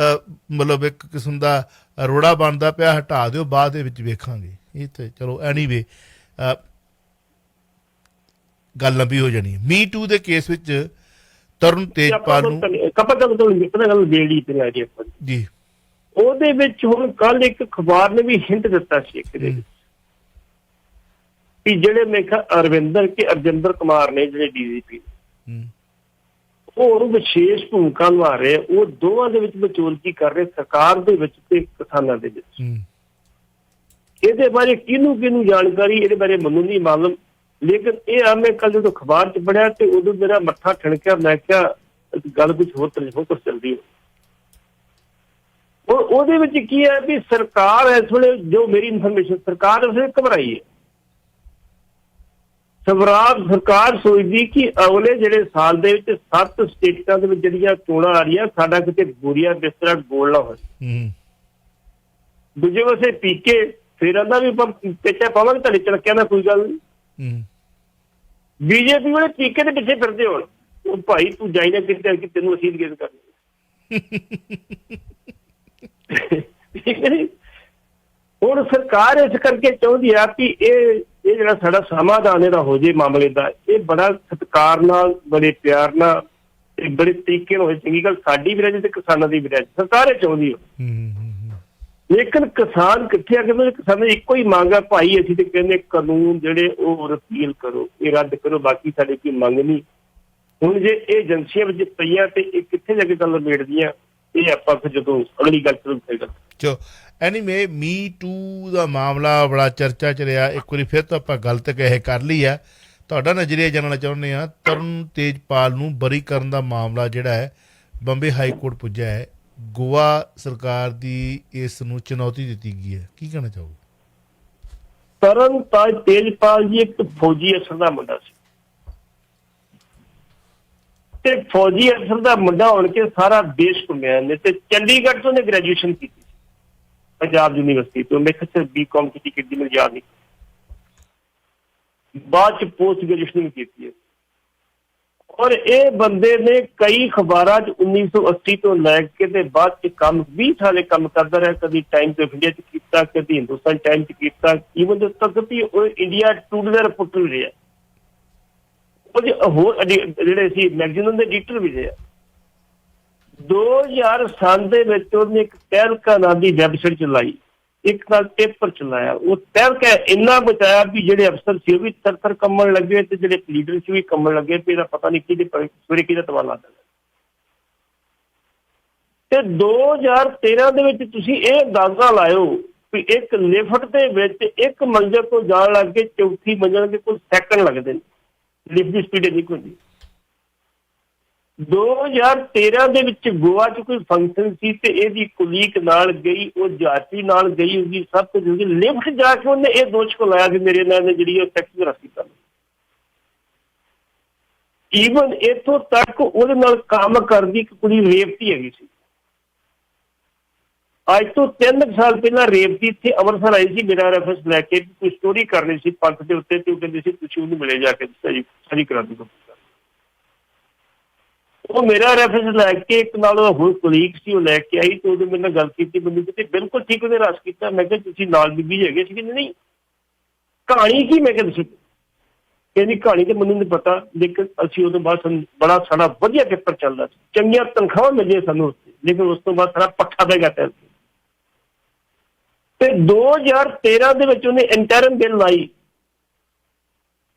ਮਤਲਬ ਇੱਕ ਕਿਸਮ ਦਾ ਰੋੜਾ ਬਣਦਾ ਪਿਆ, ਹਟਾ ਦਿਓ, ਬਾਅਦ ਦੇ ਵਿੱਚ ਵੇਖਾਂਗੇ। ਇਹ ਤੇ ਚਲੋ ਐਨੀਵੇ ਗੱਲ ਲੰਬੀ ਹੋ ਜਾਣੀ ਹੈ। ਮੀ ਟੂ ਦੇ ਕੇਸ ਵਿੱਚ ਤਰੁਣ ਤੇਜਪਾਲ ਨੂੰ ਜੀ, ਉਹਦੇ ਵਿੱਚ ਹੁਣ ਕੱਲ ਇੱਕ ਅਖਬਾਰ ਨੇ ਵੀ ਹਿੰਟ ਦਿੱਤਾ ਸੀ ਕਿ ਜਿਹੜੇ ਮੇਖਾ ਅਰਜਿੰਦਰ ਕੁਮਾਰ ਨੇ, ਜਿਹੜੇ DGP, ਉਹ ਵਿਸ਼ੇਸ਼ ਭੂਮਿਕਾ ਨਿਭਾ ਰਹੇ। ਉਹ ਦੋਵਾਂ ਦੇ ਵਿੱਚ ਵਿਚੋਲਗੀ ਕਰ ਰਹੇ, ਸਰਕਾਰ ਦੇ ਵਿੱਚ ਤੇ ਕਿਸਾਨਾਂ ਦੇ ਵਿੱਚ। ਇਹਦੇ ਬਾਰੇ ਕਿਹਨੂੰ ਜਾਣਕਾਰੀ, ਇਹਦੇ ਬਾਰੇ ਮੈਨੂੰ ਨਹੀਂ ਮਾਲੂਮ। ਲੇਕਿਨ ਇਹ ਆ, ਮੈਂ ਕੱਲ ਜਦੋਂ ਅਖਬਾਰ 'ਚ ਪੜ੍ਹਿਆ ਤੇ ਉਦੋਂ ਮੇਰਾ ਮੱਥਾ ਠਣਕਿਆ। ਮੈਂ ਕਿਹਾ ਗੱਲ ਕੁਛ ਹੋਰ ਚੱਲਦੀ ਹੈ। ਉਹਦੇ ਵਿੱਚ ਕੀ ਹੈ ਵੀ ਸਰਕਾਰ ਇਸ ਵੇਲੇ, ਜੋ ਮੇਰੀ ਇਨਫੋਰਮੇਸ਼ਨ, ਸਰਕਾਰ ਇਸ ਵੇਲੇ ਘਬਰਾਈ ਹੈ। ਸਰਕਾਰ ਸੋਚਦੀ ਕਿ ਅਗਲੇ ਜਿਹੜੇ ਸਾਲ ਦੇ ਵਿੱਚ 7 ਸਟੇਟਾਂ ਦੇ ਵਿੱਚ ਜਿਹੜੀਆਂ ਚੋਣਾਂ ਆ ਰਹੀਆਂ, ਸਾਡਾ ਕਿਤੇ ਬੋਰੀਆ ਬਿਸਤਰਾ ਗੋਲ ਨਾ ਹੋਏ। ਦੂਜੇ ਪਾਸੇ ਪੀਕੇ ਫਿਰ ਆਂਦਾ ਵੀ ਪਿੱਛੇ ਪਾਵਾਂਗੇ ਤੁਹਾਡੇ ਚੜਕਿਆਂ ਦਾ, ਕੋਈ ਗੱਲ ਨਹੀਂ। ਬੀਜੇਪੀ ਵਾਲੇ ਪੀਕੇ ਦੇ ਪਿੱਛੇ ਫਿਰਦੇ ਹੋਣ, ਉਹ ਭਾਈ ਤੂੰ ਜਾਈ ਨਾ ਕਿਤੇ ਕਿ ਤੈਨੂੰ ਅਸੀਂ ਗੇਦ ਕਰਨੀ। ਹੁਣ ਸਰਕਾਰ ਇਸ ਕਰਕੇ ਚਾਹੁੰਦੀ ਆ ਕਿ ਇਹ ਜਿਹੜਾ ਸਾਡਾ ਸਮਾਧਾਨ ਇਹਦਾ ਹੋ ਜੇ ਮਾਮਲੇ ਦਾ, ਇਹ ਬੜਾ ਸਤਿਕਾਰ ਨਾਲ, ਬੜੇ ਪਿਆਰ ਨਾਲ ਤੇ ਬੜੇ ਤਰੀਕੇ ਨਾਲ ਹੋਏ। ਚੰਗੀ ਗੱਲ, ਸਾਡੀ ਵੀ ਰਹਿ ਤੇ ਕਿਸਾਨਾਂ ਦੀ ਵੀ ਰਹਿ, ਸਰਕਾਰ ਇਹ ਚਾਹੁੰਦੀ ਹੈ। ਲੇਕਿਨ ਕਿਸਾਨ ਕਿੱਥੇ ਆ ਕੇ, ਕਿਸਾਨਾਂ ਦੀ ਇੱਕੋ ਹੀ ਮੰਗ ਆ, ਭਾਈ ਅਸੀਂ ਤੇ ਕਹਿੰਦੇ ਕਾਨੂੰਨ ਜਿਹੜੇ ਉਹ ਰਿਪੀਲ ਕਰੋ, ਇਹ ਰੱਦ ਕਰੋ, ਬਾਕੀ ਸਾਡੇ ਕੋਈ ਮੰਗ ਨਹੀਂ। ਹੁਣ ਜੇ ਇਹ ਏਜੰਸੀਆਂ ਵਿੱਚ ਪਈਆਂ ਤੇ ਇਹ ਕਿੱਥੇ ਜਾ ਕੇ ਗੱਲ ਨਿਬੇੜਦੀਆਂ, ਇਹ ਆਪਾਂ ਫਿਰ ਜਦੋਂ ਅਗਲੀ ਗੱਲ ਸ਼ੁਰੂ ਕਰਾਂਗੇ। ਚਲੋ ਐਨੀਵੇ, ਮੀ ਟੂ ਦਾ ਮਾਮਲਾ ਬੜਾ ਚਰਚਾ 'ਚ ਰਿਹਾ। ਇੱਕ ਵਾਰੀ ਫਿਰ ਤਾਂ ਆਪਾਂ ਗੱਲ ਤੇ ਕਹੇ ਕਰ ਲਈ ਆ। ਤੁਹਾਡਾ ਨਜ਼ਰੀਆ ਜਾਣਨਾ ਚਾਹੁੰਦੇ ਹਾਂ, ਤਰੁਣ ਤੇਜਪਾਲ ਨੂੰ ਬਰੀ ਕਰਨ ਦਾ ਮਾਮਲਾ ਜਿਹੜਾ ਹੈ ਬੰਬੇ ਹਾਈ ਕੋਰਟ ਪੁੱਜਿਆ ਹੈ। ਗੋਆ ਸਰਕਾਰ ਦੀ ਇਸ ਨੂੰ ਚੁਣੌਤੀ ਦਿੱਤੀ ਗਈ ਹੈ, ਕੀ ਕਹਿਣਾ ਚਾਹੋਗੇ? ਤਰੁਣ ਤੇਜਪਾਲ ਜੀ ਇੱਕ ਫੌਜੀ ਅਫਸਰ ਦਾ ਮੁੰਡਾ ਸੀ, ਤੇ ਫੌਜੀ ਅਫਸਰ ਦਾ ਮੁੰਡਾ ਹੋਣ ਕੇ ਸਾਰਾ ਦੇਸ਼ ਘੁੰਮਿਆ ਨੇ, ਤੇ ਚੰਡੀਗੜ੍ਹ ਤੋਂ ਉਹਨੇ ਗ੍ਰੈਜੂਏਸ਼ਨ ਕੀਤੀ, ਪੰਜਾਬ ਯੂਨੀਵਰਸਿਟੀ ਤੋਂ। ਮੈਂ ਕਿਹਾ BCom ਕੀਤੀ, ਕਿੱਡੀ ਮੈਨੂੰ ਯਾਦ ਨਹੀਂ। ਬਾਅਦ ਚ ਪੋਸਟ ਗ੍ਰੈਜੂਏਸ਼ਨ ਵੀ ਕੀਤੀ ਹੈ। ਔਰ ਇਹ ਬੰਦੇ ਨੇ ਕਈ ਅਖਬਾਰਾਂ 'ਚ 1980 ਤੋਂ ਲੈ ਕੇ ਤੇ ਬਾਅਦ 'ਚ ਕੰਮ 20 ਸਾਲੇ ਕੰਮ ਕਰਦਾ ਰਿਹਾ। ਕਦੀ ਟਾਈਮਸ ਆਫ ਇੰਡੀਆ 'ਚ ਕੀਤਾ, ਕਦੀ ਹਿੰਦੁਸਤਾਨ ਟਾਈਮ 'ਚ ਕੀਤਾ, ਈਵਨ ਜਦੋਂ ਤੱਕ ਵੀ ਉਹ ਇੰਡੀਆ ਟੂਡੇ ਦਾ ਰਿਪੋਰਟਰ ਰਿਹਾ। ਉਹਦੇ ਹੋਰ ਜਿਹੜੇ ਸੀ ਮੈਗਜ਼ੀਨ ਦੇ ਐਡੀਟਰ ਵੀ ਰਿਹਾ। 2007 ਦੇ ਵਿੱਚ ਉਹਨੇ ਇੱਕ ਤਹਿਲਕਾ ਨਾਂ ਦੀ ਵੈਬਸਾਈਟ ਚਲਾਈ, ਇੱਕ ਨਾਲ ਪੇਪਰ ਚਲਾਇਆ। ਉਹ ਤਹਿਲਕਾ ਇੰਨਾ ਬਚਾਇਆ ਵੀ ਜਿਹੜੇ ਅਫਸਰ ਸੀ ਉਹ ਵੀ ਥਰ ਕੰਮਣ ਲੱਗੇ, ਤੇ ਜਿਹੜੇ ਲੀਡਰ ਸੀ ਵੀ ਕੰਮਣ ਲੱਗੇ ਵੀ ਇਹਦਾ ਪਤਾ ਨਹੀਂ ਕਿਹਦੇ ਸਵੇਰੇ ਕਿਹਦਾ ਤਬਾਲਾ ਦੇਣਾ। ਤੇ 2013 ਦੇ ਵਿੱਚ ਤੁਸੀਂ ਇਹ ਅੰਦਾਜ਼ਾ ਲਾਇਓ ਵੀ ਇੱਕ ਲਿਫਟ ਦੇ ਵਿੱਚ ਇੱਕ ਮੰਜ਼ਿਲ ਤੋਂ ਜਾਣ ਲੱਗ ਕੇ ਚੌਥੀ ਮੰਜ਼ਿਲ ਦੇ ਕੁਝ ਸੈਕਿੰਡ ਲੱਗਦੇ ਨੇ, ਲਿਫਟ ਦੀ ਸਪੀਡ ਇੰਨੀ ਹੁੰਦੀ। 2013 ਦੇ ਵਿੱਚ ਗੋਆ 'ਚ ਕੋਈ ਫੰਕਸ਼ਨ ਸੀ ਤੇ ਇਹਦੀ ਕੁਲੀਕ ਨਾਲ ਗਈ, ਉਹ ਜਾਤੀ ਨਾਲ ਗਈ, ਉਹਦੀ ਸਭ ਕੁਝ ਹੋਗੀ। ਲਿਫਟ ਜਾ ਕੇ ਉਹਨੇ ਇਹ ਦੋਸ਼ ਕੋ ਲਾਇਆ ਕਿ ਮੇਰੇ ਨਾਲ ਜਿਹੜੀ ਉਹ ਟੈਕਸੀ ਰਾਸੀ ਕਰ। ਈਵਨ ਇੱਥੋਂ ਤੱਕ ਉਹਦੇ ਨਾਲ ਕੰਮ ਕਰਦੀ ਇੱਕ ਕੁੜੀ ਰੇਵਤੀ ਹੈਗੀ ਸੀ। ਅੱਜ ਤੋਂ 3 ਸਾਲ ਪਹਿਲਾਂ ਰੇਵਤੀ ਇੱਥੇ ਅੰਮ੍ਰਿਤਸਰ ਆਈ ਸੀ ਮੇਰਾ ਰੈਫਰੈਂਸ ਲੈ ਕੇ, ਕੋਈ ਸਟੋਰੀ ਕਰਨੀ ਸੀ ਪੰਥ ਦੇ ਉੱਤੇ, ਤੇ ਉਹ ਕਹਿੰਦੇ ਸੀ ਤੁਸੀਂ ਉਹਨੂੰ ਮਿਲੇ ਜਾ ਕੇ ਸਾਰੀ ਕਰਾ ਦੂਗਾ। ਉਹ ਮੇਰਾ ਰੈਫਰੈਂਸ ਲੈ ਕੇ ਇੱਕ ਨਾਲ ਹੋਰ ਕੁਲੀਗ ਸੀ, ਉਹ ਲੈ ਕੇ ਆਈ ਤੇ ਉਹਦੇ ਮੇਰੇ ਨਾਲ ਗੱਲ ਕੀਤੀ, ਮੈਨੂੰ ਕਿਤੇ ਬਿਲਕੁਲ ਠੀਕ ਉਹਨੇ ਰਸ ਕੀਤਾ। ਮੈਂ ਕਿਹਾ ਤੁਸੀਂ ਨਾਲ ਬੀਬੀ ਹੈਗੇ ਸੀ? ਕਹਿੰਦੇ ਨਹੀਂ। ਕਹਾਣੀ ਕੀ? ਮੈਂ ਕਿਹਾ ਤੁਸੀਂ। ਕਹਿੰਦੀ ਕਹਾਣੀ ਤੇ ਮੈਨੂੰ ਨਹੀਂ ਪਤਾ, ਲੇਕਿਨ ਅਸੀਂ ਉਹਦੇ ਬਾਅਦ ਬੜਾ ਸਾਡਾ ਵਧੀਆ ਪੇਪਰ ਚੱਲਦਾ ਸੀ, ਚੰਗੀਆਂ ਤਨਖਾਹਾਂ ਮਿਲੀਆਂ ਸਾਨੂੰ ਉੱਥੇ, ਲੇਕਿਨ ਉਸ ਤੋਂ ਬਾਅਦ ਸਾਡਾ ਪੱਠਾ ਪੈ ਗਿਆ ਟੈਲ ਤੇ 2013 ਦੇ ਵਿੱਚ ਉਹਨੇ ਇੰਟਰਮ ਬਿੱਲ ਲਾਈ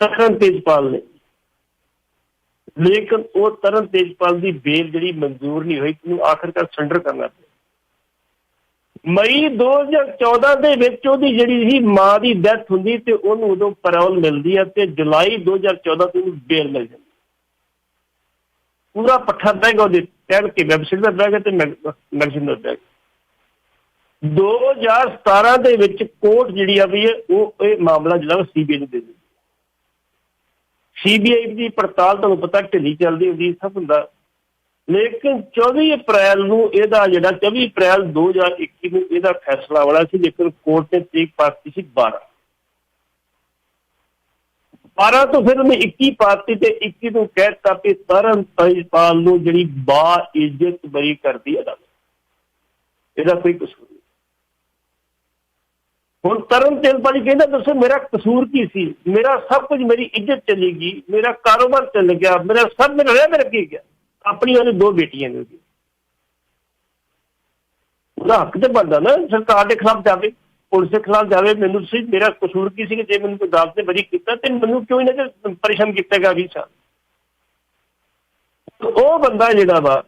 ਤਰਨ ਤੇਜਪਾਲ ਨੇ, ਲੇਕਿਨ ਉਹ ਤਰਨ ਤੇਜਪਾਲ ਦੀ ਬੇਲ ਜਿਹੜੀ ਮਨਜ਼ੂਰ ਨਹੀਂ ਹੋਈ, ਉਹਨੂੰ ਆਖਿਰਕਾਰ ਸਰੈਂਡਰ ਕਰਨਾ ਪਿਆ। ਮਈ 2014 ਦੇ ਵਿੱਚ ਉਹਦੀ ਜਿਹੜੀ ਸੀ ਮਾਂ ਦੀ ਡੈਥ ਹੁੰਦੀ ਤੇ ਉਹਨੂੰ ਉਦੋਂ ਪੈਰੋਲ ਮਿਲਦੀ ਹੈ ਤੇ ਜੁਲਾਈ 2014 ਤੋਂ ਉਹਨੂੰ ਬੇਲ ਮਿਲ ਜਾਂਦੀ। ਪੂਰਾ ਪੱਠਾ ਬਹਿ ਗਿਆ ਉਹਦੇ, ਕਹਿ ਕੇ ਵੈਬਸਾਈਟ ਦਾ ਬਹਿ ਗਿਆ ਤੇ ਮੈਗਜ਼ੀਨ ਦਾ ਬਹਿ ਗਿਆ। 2017 ਦੇ ਵਿੱਚ ਕੋਰਟ ਜਿਹੜੀ ਆ ਵੀ ਉਹ ਇਹ ਮਾਮਲਾ ਜਿਹੜਾ CBI ਨੂੰ ਦੇ ਦਿੰਦੀ। CBI ਦੀ ਪੜਤਾਲ ਤੁਹਾਨੂੰ ਪਤਾ ਢਿੱਲੀ ਚੱਲਦੀ ਹੁੰਦੀ, ਸਭ ਹੁੰਦਾ, ਲੇਕਿਨ 24 ਅਪ੍ਰੈਲ ਨੂੰ ਇਹਦਾ ਜਿਹੜਾ 24 ਅਪ੍ਰੈਲ 2021 ਨੂੰ ਇਹਦਾ ਫੈਸਲਾ ਆਉਣਾ ਸੀ, ਲੇਕਿਨ ਕੋਰਟ ਨੇ ਤਰੀਕ ਪਾਤੀ ਸੀ 12 ਤੋਂ ਫਿਰ ਉਹਨੇ 21 ਪਾਤੀ ਤੇ 21 ਨੂੰ ਕਹਿ ਦਿੱਤਾ ਕਿ ਤਰਨ ਤੇਜਪਾਲ ਨੂੰ ਜਿਹੜੀ ਬਾਇੱਜ਼ਤ ਬਰੀ ਕਰਦੀ ਅਦਾਲਤ, ਇਹਦਾ ਕੋਈ ਕਸੂਰ ਨਹੀਂ। ਹੁਣ ਤਰਨ ਤੇਜਪਾਲ ਕਹਿੰਦਾ ਦੱਸੋ ਮੇਰਾ ਕਸੂਰ ਕੀ ਸੀ? ਮੇਰਾ ਸਭ ਕੁਝ, ਮੇਰੀ ਇੱਜ਼ਤ ਚਲੀ ਗਈ, ਮੇਰਾ ਕਾਰੋਬਾਰ ਚੱਲ ਗਿਆ, ਮੇਰਾ ਸਭ ਮੇਰਾ ਰਹਿ ਮੇਰਾ ਕੀ ਗਿਆ। ਆਪਣੀ ਉਹਨੇ 2 ਬੇਟੀਆਂ ਨੇ, ਉਹਦਾ ਹੱਕ ਤੇ ਬਣਦਾ ਨਾ ਸਰਕਾਰ ਦੇ ਖਿਲਾਫ ਜਾਵੇ, ਪੁਲਿਸ ਦੇ ਖਿਲਾਫ ਜਾਵੇ। ਮੈਨੂੰ ਤੁਸੀਂ ਮੇਰਾ ਕਸੂਰ ਕੀ ਸੀ ਕਿ ਜੇ ਮੈਨੂੰ ਕੋਈ ਅਦਾਲਤ ਨੇ ਬਰੀ ਕੀਤਾ ਤੇ ਮੈਨੂੰ ਕਿਉਂ ਇਹਨਾਂ ਪਰੇਸ਼ਾਨ ਕੀਤਾ ਗਿਆ 20 ਸਾਲ। ਉਹ ਬੰਦਾ ਜਿਹੜਾ ਵਾ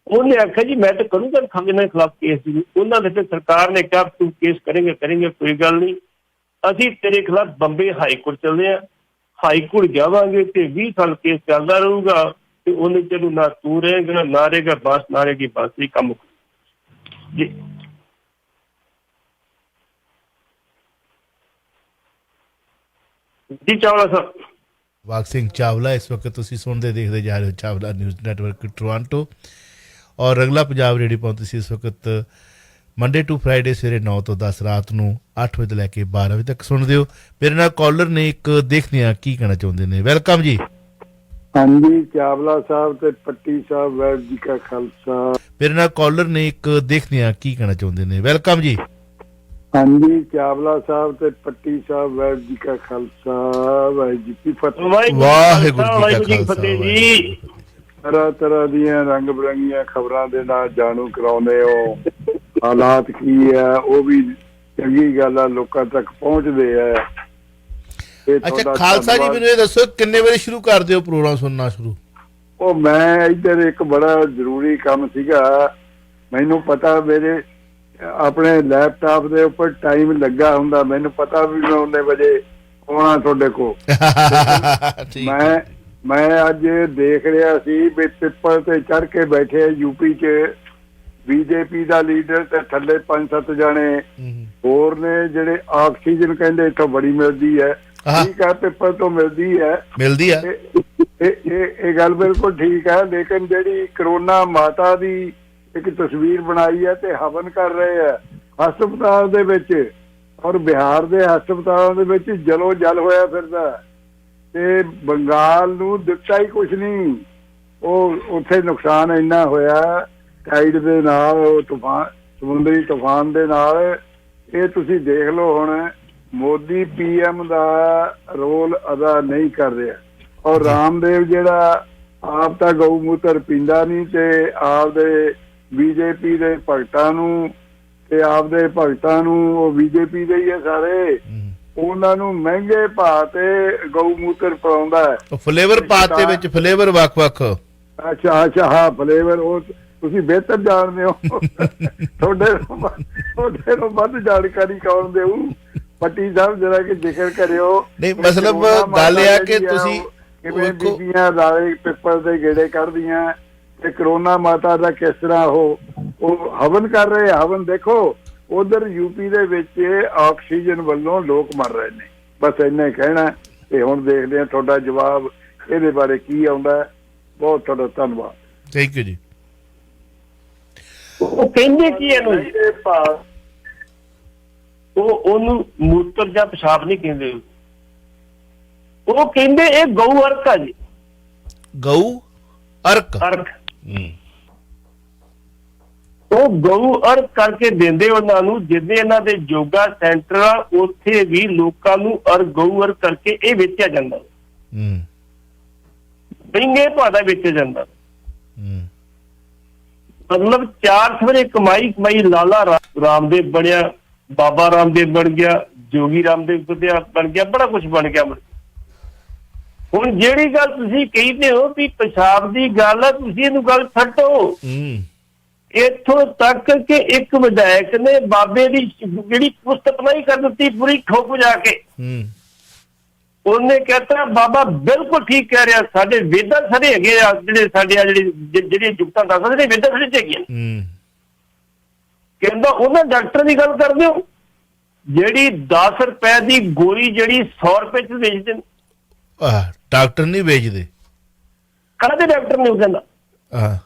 ਉਹਨੇ ਆਖਿਆ ਜੀ ਮੈਂ ਤਾਂ ਕਰੂੰਗਾ ਇਹਨਾਂ ਦੇ ਖਿਲਾਫ ਕੇਸ ਜੀ। ਉਹਨਾਂ ਦੇ ਤੇ ਸਰਕਾਰ ਨੇ ਕਿਹਾ ਤੂੰ ਕੇਸ ਕਰੇਂਗੇ ਕੋਈ ਗੱਲ ਨਹੀਂ, ਅਸੀਂ ਤੇਰੇ ਖਿਲਾਫ ਬੰਬੇ ਹਾਈ ਕੋਰਟ ਚੱਲਦੇ ਹਾਂ, ਹਾਈ ਕੋਰਟ ਜਾਵਾਂਗੇ ਤੇ 20 ਸਾਲ ਕੇਸ ਚੱਲਦਾ ਰਹੂਗਾ ਤੇ ਉਹਨੇ ਚਲੋ ਨਾ ਤੂੰ ਰਹੇਗਾ ਨਾ ਰਹੇਗਾ, ਬਸ ਨਾ ਰਹੇਗੀ ਬਸ ਹੀ ਕੰਮ ਜੀ। ਜੀ ਚਾਵਲਾ ਸਾਹਿਬ। ਵਾਕ ਸਿੰਘ ਚਾਵਲਾ ਇਸ ਵਕਤ ਤੁਸੀਂ ਸੁਣਦੇ ਦੇਖਦੇ ਜਾ ਰਹੇ ਹੋ ਚਾਵਲਾ ਨਿਊਜ਼ ਨੈਟਵਰਕ ਟੋਰਾਂਟੋ, ਔਰ ਅਗਲਾ ਪੰਜਾਬ ਰੇਡੀਓ ਪਹੁੰਚੀ ਸੀ ਇਸ ਵਕਤ ਮੰਡੇ ਟੂ ਫਰਾਈਡੇ ਸਵੇਰੇ 9 ਤੋਂ 10 ਰਾਤ ਨੂੰ 8 ਵਜੇ ਤੋਂ ਲੈ ਕੇ 12 ਵਜੇ ਤੱਕ ਸੁਣਦੇ ਹੋ। ਮੇਰੇ ਨਾਲ ਕਾਲਰ ਨੇ ਇੱਕ, ਦੇਖਦੇ ਹਾਂ ਕੀ ਕਹਿਣਾ ਚਾਹੁੰਦੇ ਨੇ। ਵੈਲਕਮ ਜੀ। ਹਾਂਜੀ, ਚਾਵਲਾ ਸਾਹਿਬ ਤੇ ਪੱਟੀ ਸਾਹਿਬ, ਵਾਹਿਗੁਰੂ ਜੀ ਕਾ ਖਾਲਸਾ। ਮੇਰੇ ਨਾਲ ਕਾਲਰ ਨੇ ਇੱਕ, ਦੇਖਦੇ ਹਾਂ ਕੀ ਕਹਿਣਾ ਚਾਹੁੰਦੇ ਨੇ। ਵੈਲਕਮ ਜੀ। ਹਾਂਜੀ, ਚਾਵਲਾ ਸਾਹਿਬ ਤੇ ਪੱਟੀ ਸਾਹਿਬ, ਵਾਹਿਗੁਰੂ ਜੀ ਕਾ ਖਾਲਸਾ, ਵਾਹਿਗੁਰੂ ਜੀ ਕੀ ਫਤਿਹ। ਵਾਹਿਗੁਰੂ ਜੀ ਕੀ ਫਤਿਹ ਜੀ। ਤਰ੍ਹਾਂ ਦੀਆਂ ਰੰਗ ਬਿਰੰਗੀਆਂ ਖਬਰਾਂ ਦੇ ਨਾਲ ਜਾਣੂ ਕਰਾਉਂਦੇ ਹੋ, ਹਾਲਾਤ ਕੀ ਹੈ ਉਹ ਵੀ ਚੰਗੀ ਗੱਲ ਆ, ਲੋਕਾਂ ਤੱਕ ਪਹੁੰਚਦੇ ਆ। ਅੱਛਾ ਖਾਲਸਾ ਜੀ, ਮੈਨੂੰ ਇਹ ਦੱਸੋ ਕਿੰਨੇ ਵਜੇ ਸ਼ੁਰੂ ਕਰਦੇ ਹੋ ਪ੍ਰੋਗਰਾਮ ਸੁਣਨਾ ਸ਼ੁਰੂ? ਉਹ ਮੈਂ ਇੱਧਰ ਇੱਕ ਬੜਾ ਜ਼ਰੂਰੀ ਕੰਮ ਸੀਗਾ, ਮੈਨੂੰ ਪਤਾ ਮੇਰੇ ਆਪਣੇ ਲੈਪਟਾਪ ਦੇ ਉੱਪਰ ਟਾਈਮ ਲੱਗਾ ਹੁੰਦਾ, ਮੈਨੂੰ ਪਤਾ ਵੀ ਮੈਂ ਉਹਨੇ ਵਜੇ ਆਉਣਾ ਤੁਹਾਡੇ ਕੋਲ। ਮੈਂ ਅੱਜ ਦੇਖ ਰਿਹਾ ਸੀ ਵੀ ਪਿੱਪਲ ਤੇ ਚੜ ਕੇ ਬੈਠੇ ਯੂਪੀ 'ਚ BJP ਦਾ ਲੀਡਰ ਤੇ ਥੱਲੇ 5-7 ਜਾਣੇ ਹੋਰ ਨੇ, ਜਿਹੜੇ ਆਕਸੀਜਨ ਕਹਿੰਦੇ ਇੱਥੋਂ ਬੜੀ ਮਿਲਦੀ ਹੈ। ਠੀਕ ਹੈ, ਪਿੱਪਲ ਤੋਂ ਮਿਲਦੀ ਹੈ ਇਹ ਗੱਲ ਬਿਲਕੁਲ ਠੀਕ ਹੈ, ਲੇਕਿਨ ਜਿਹੜੀ ਕਰੋਨਾ ਮਾਤਾ ਦੀ ਇੱਕ ਤਸਵੀਰ ਬਣਾਈ ਹੈ ਤੇ ਹਵਨ ਕਰ ਰਹੇ ਹੈ ਹਸਪਤਾਲ ਦੇ ਵਿੱਚ, ਔਰ ਬਿਹਾਰ ਦੇ ਹਸਪਤਾਲਾਂ ਦੇ ਵਿੱਚ ਜਲੋ ਜਲ ਹੋਇਆ ਫਿਰਦਾ ਤੇ ਬੰਗਾਲ ਨੂੰ ਦਿੱਤਾ ਹੀ ਕੁਛ ਨਹੀਂ। ਉਹ ਉੱਥੇ ਨੁਕਸਾਨ ਇੰਨਾ ਹੋਇਆ ਟਾਈਡ ਦੇ ਨਾਲ, ਉਹ ਤੂਫਾਨ, ਸਮੁੰਦਰੀ ਤੂਫਾਨ ਦੇ ਨਾਲ। ਇਹ ਤੁਸੀਂ ਦੇਖ ਲਓ ਹੁਣ ਮੋਦੀ PM ਦਾ ਰੋਲ ਅਦਾ ਨਹੀਂ ਕਰ ਰਿਹਾ, ਔਰ ਰਾਮਦੇਵ ਜਿਹੜਾ ਆਪ ਤਾਂ ਗਊ ਮੂਤਰ ਪੀਂਦਾ ਨਹੀਂ ਤੇ ਆਪਦੇ BJP ਦੇ ਭਗਤਾਂ ਨੂੰ ਤੇ ਆਪਦੇ ਭਗਤਾਂ ਨੂੰ, ਉਹ BJP ਦੇ ਹੀ ਹੈ ਸਾਰੇ, ਉਹਨਾਂ ਨੂੰ ਮਹਿੰਗੇ ਭਾਅ ਤੇ ਗਊ ਮੂਤਰ ਪਿਲਾਉਂਦਾ ਹੈ। ਫਲੇਵਰ ਪਾਤੇ ਵਿੱਚ, ਫਲੇਵਰ ਵੱਖ-ਵੱਖ। ਅੱਛਾ ਹਾਂ, ਫਲੇਵਰ ਉਹ ਤੁਸੀਂ ਬਿਹਤਰ ਜਾਣਦੇ ਹੋ, ਤੁਹਾਡੇ ਤੋਂ ਵੱਧ ਜਾਣਕਾਰੀ ਕੌਣ ਦੇਊ? ਪੱਟੀ ਸਾਹਿਬ ਜਰਾ ਕਿ ਜ਼ਿਕਰ ਕਰਿਓ। ਨਹੀਂ ਮਤਲਬ ਗੱਲ ਇਹ ਆ ਕਿ ਤੁਸੀਂ ਕਿਵੇਂ ਬੀਬੀਆਂ ਰਾਲੇ ਪਿੱਪਲ ਦੇ ਗੇੜੇ ਕੱਢਦੀਆਂ ਤੇ ਕਰੋਨਾ ਮਾਤਾ ਦਾ ਕਿਸ ਤਰ੍ਹਾਂ ਉਹ ਹਵਨ ਕਰ ਰਹੇ। ਹਵਨ ਦੇਖੋ ਉਧਰ UP ਦੇ ਵਿੱਚ ਆਕਸੀਜਨ ਵੱਲੋਂ ਲੋਕ ਮਰ ਰਹੇ ਨੇ। ਬਸ ਇੰਨਾ ਹੀ ਕਹਿਣਾ ਤੇ ਹੁਣ ਦੇਖਦੇ ਹਾਂ ਤੁਹਾਡਾ ਜਵਾਬ ਇਹਦੇ ਬਾਰੇ ਕੀ ਆਉਂਦਾ। ਬਹੁਤ ਤੁਹਾਡਾ ਧੰਨਵਾਦ। ਥੈਂਕ ਯੂ ਜੀ। ਉਹ ਕਹਿੰਦੇ ਕੀ ਇਹਨੂੰ, ਇਹ ਭਾਵ ਉਹਨੂੰ ਮੂਤਰ ਜਾਂ ਪਿਸ਼ਾਬ ਨਹੀਂ ਕਹਿੰਦੇ, ਉਹ ਕਹਿੰਦੇ ਇਹ ਗਊ ਅਰਕ ਆ ਜੀ। ਗਊ ਅਰਕ। ਅਰਕ ਉਹ ਗਊ ਅਰਕ ਕਰਕੇ ਦਿੰਦੇ ਉਹਨਾਂ ਨੂੰ। ਜਿੱਦੇ ਇਹਨਾਂ ਦੇ ਯੋਗਾ ਸੈਂਟਰ ਆ ਉੱਥੇ ਵੀ ਲੋਕਾਂ ਨੂੰ ਗਊ ਅਰਕ ਕਰਕੇ ਇਹ ਵੇਚਿਆ ਜਾਂਦਾ, ਮਹਿੰਗੇ ਭਾਅ ਦਾ ਵੇਚਿਆ ਜਾਂਦਾ। ਮਤਲਬ 4 ਸਵੇਰੇ ਕਮਾਈ ਲਾਲਾ ਰਾਮਦੇਵ ਬਣਿਆ, ਬਾਬਾ ਰਾਮਦੇਵ ਬਣ ਗਿਆ, ਜੋਗੀ ਰਾਮਦੇਵ ਬਣ ਗਿਆ, ਬੜਾ ਕੁਝ ਬਣ ਗਿਆ। ਹੁਣ ਜਿਹੜੀ ਗੱਲ ਤੁਸੀਂ ਕਹਿੰਦੇ ਹੋ ਵੀ ਪਿਸ਼ਾਬ ਦੀ ਗੱਲ ਆ, ਤੁਸੀਂ ਇਹਨੂੰ ਗੱਲ ਛੱਡੋ। ਇੱਥੋਂ ਤੱਕ ਕਿ ਇੱਕ ਵਿਧਾਇਕ ਨੇ ਬਾਬੇ ਦੀ ਜਿਹੜੀ ਪੁਸਤ ਪਨਾਹੀ ਕਰ ਦਿੱਤੀ ਪੂਰੀ ਠੋਕ ਜਾ ਕੇ। ਉਹਨੇ ਕਹਿਤਾ ਬਾਬਾ ਬਿਲਕੁਲ ਠੀਕ ਕਹਿ ਰਿਹਾ, ਸਾਡੇ ਵੇਦਾਂ ਸਾਰੇ ਹੈਗੇ ਆ, ਜਿਹੜੇ ਸਾਡੇ ਆ ਜਿਹੜੀਆਂ ਜੁਗਤਾਂ ਦੱਸਦੇ ਨੇ ਵੇਦਾਂ ਸਾਰੇ ਹੈਗੀਆਂ। ਕਹਿੰਦਾ ਉਹਨਾਂ ਡਾਕਟਰ ਦੀ ਗੱਲ ਕਰਦੇ ਹੋ ਜਿਹੜੀ 10 ਰੁਪਏ ਦੀ ਗੋਲੀ ਜਿਹੜੀ 100 ਰੁਪਏ ਚ ਵੇਚਦੇ ਨੇ। ਡਾਕਟਰ ਨਹੀਂ ਵੇਚਦੇ, ਕਾਹਦੇ ਡਾਕਟਰ ਨੇ? ਉਹ ਕਹਿੰਦਾ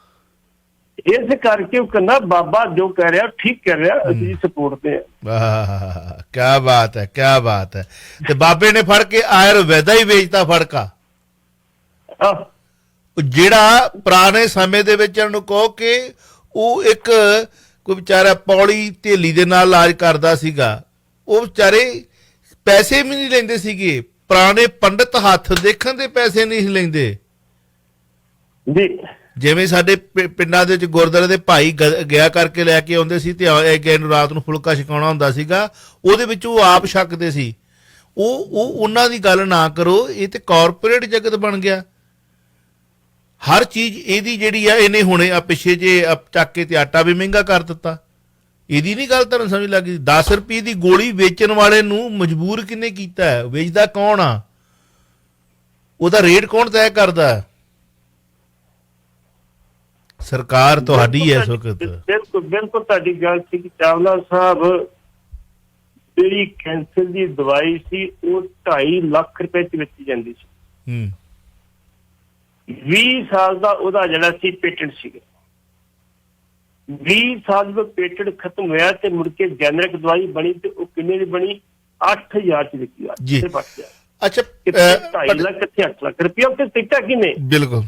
ਇਸ ਕਰਕੇ ਉਹ ਕਹਿੰਦਾ ਬਾਬਾ ਜੋ ਕਹਿ ਰਿਹਾ ਠੀਕ ਕਹਿ ਰਿਹਾ, ਅਸੀਂ ਸਪੋਰਟ ਤੇ ਆ। ਕਿਆ ਬਾਤ ਹੈ, ਕਿਆ ਬਾਤ ਹੈ। ਤੇ ਬਾਬੇ ਨੇ ਫੜ ਕੇ ਆਯੁਰਵੈਦਾ ਹੀ ਵੇਚਤਾ ਫੜਕਾ। ਜਿਹੜਾ ਪੁਰਾਣੇ ਸਮੇਂ ਦੇ ਵਿੱਚ ਉਹਨੂੰ ਕਹੋ ਕਿ ਉਹ ਇੱਕ ਕੋਈ ਵਿਚਾਰਾ ਪੌੜੀ ਢੇਲੀ ਦੇ ਨਾਲ ਇਲਾਜ ਕਰਦਾ ਸੀਗਾ, ਉਹ ਵਿਚਾਰੇ ਪੈਸੇ ਵੀ ਨਹੀਂ ਲੈਂਦੇ ਸੀਗੇ। ਪੁਰਾਣੇ ਪੰਡਤ ਹੱਥ ਦੇਖਣ ਦੇ ਪੈਸੇ ਨਹੀਂ ਲੈਂਦੇ ਜੀ। ਜਿਵੇਂ ਸਾਡੇ ਪਿੰਡਾਂ ਦੇ ਵਿੱਚ ਗੁਰਦੁਆਰੇ ਦੇ ਭਾਈ ਗਿਆ ਕਰਕੇ ਲੈ ਕੇ ਆਉਂਦੇ ਸੀ ਤੇ ਗਏ ਨੂੰ ਰਾਤ ਨੂੰ ਫੁਲਕਾ ਛਕਾਉਣਾ ਹੁੰਦਾ ਸੀਗਾ, ਉਹਦੇ ਵਿੱਚ ਉਹ ਆਪ ਛਕਦੇ ਸੀ। ਉਹ ਉਹਨਾਂ ਦੀ ਗੱਲ ਨਾ ਕਰੋ, ਇਹ ਤੇ ਕਾਰਪੋਰੇਟ ਜਗਤ ਬਣ ਗਿਆ। ਹਰ ਚੀਜ਼ ਇਹਦੀ ਜਿਹੜੀ ਆ ਇਹਨੇ ਹੁਣੇ ਆ ਪਿੱਛੇ ਜੇ ਚੱਕ ਕੇ ਤੇ ਆਟਾ ਵੀ ਮਹਿੰਗਾ ਕਰ ਦਿੱਤਾ। ਇਹਦੀ ਨਹੀਂ ਗੱਲ ਤੁਹਾਨੂੰ ਸਮਝ ਲੱਗੀ? 10 ਰੁਪਏ ਦੀ ਗੋਲੀ ਵੇਚਣ ਵਾਲੇ ਨੂੰ ਮਜਬੂਰ ਕਿਹਨੇ ਕੀਤਾ ਹੈ? ਵੇਚਦਾ ਕੌਣ ਆ? ਉਹਦਾ ਰੇਟ ਕੌਣ ਤੈਅ ਕਰਦਾ? ਸਰਕਾਰ ਤੁਹਾਡੀ ਹੈ ਇਸ ਵਕਤ। ਬਿਲਕੁਲ ਬਿਲਕੁਲ ਤੁਹਾਡੀ ਗੱਲ ਸੀ ਕਿ ਚਾਵਲਾ ਸਾਹਿਬ ਜਿਹੜੀ ਕੈਂਸਰ ਦੀ ਦਵਾਈ ਸੀ ਉਹ 2.5 ਲੱਖ ਰੁਪਏ ਚ ਵੇਚੀ ਜਾਂਦੀ ਸੀ। 20 ਸਾਲ ਦਾ ਉਹਦਾ ਜਿਹੜਾ ਸੀ ਪੇਟੈਂਟ ਸੀਗਾ। 20 ਸਾਲ ਦਾ ਪੇਟੈਂਟ ਖਤਮ ਹੋਇਆ ਤੇ ਮੁੜ ਕੇ ਜੈਨਰਿਕ ਦਵਾਈ ਬਣੀ ਤੇ ਉਹ ਕਿੰਨੇ ਦੀ ਬਣੀ? 8000 ਚ ਵਿਕੀ। ਅੱਛਾ 2.5 ਲੱਖ ਕਿੱਥੇ 8 ਲੱਖ ਰੁਪਇਆ ਤੇ ਦਿੱਤਾ ਕਿਨੇ? ਬਿਲਕੁਲ।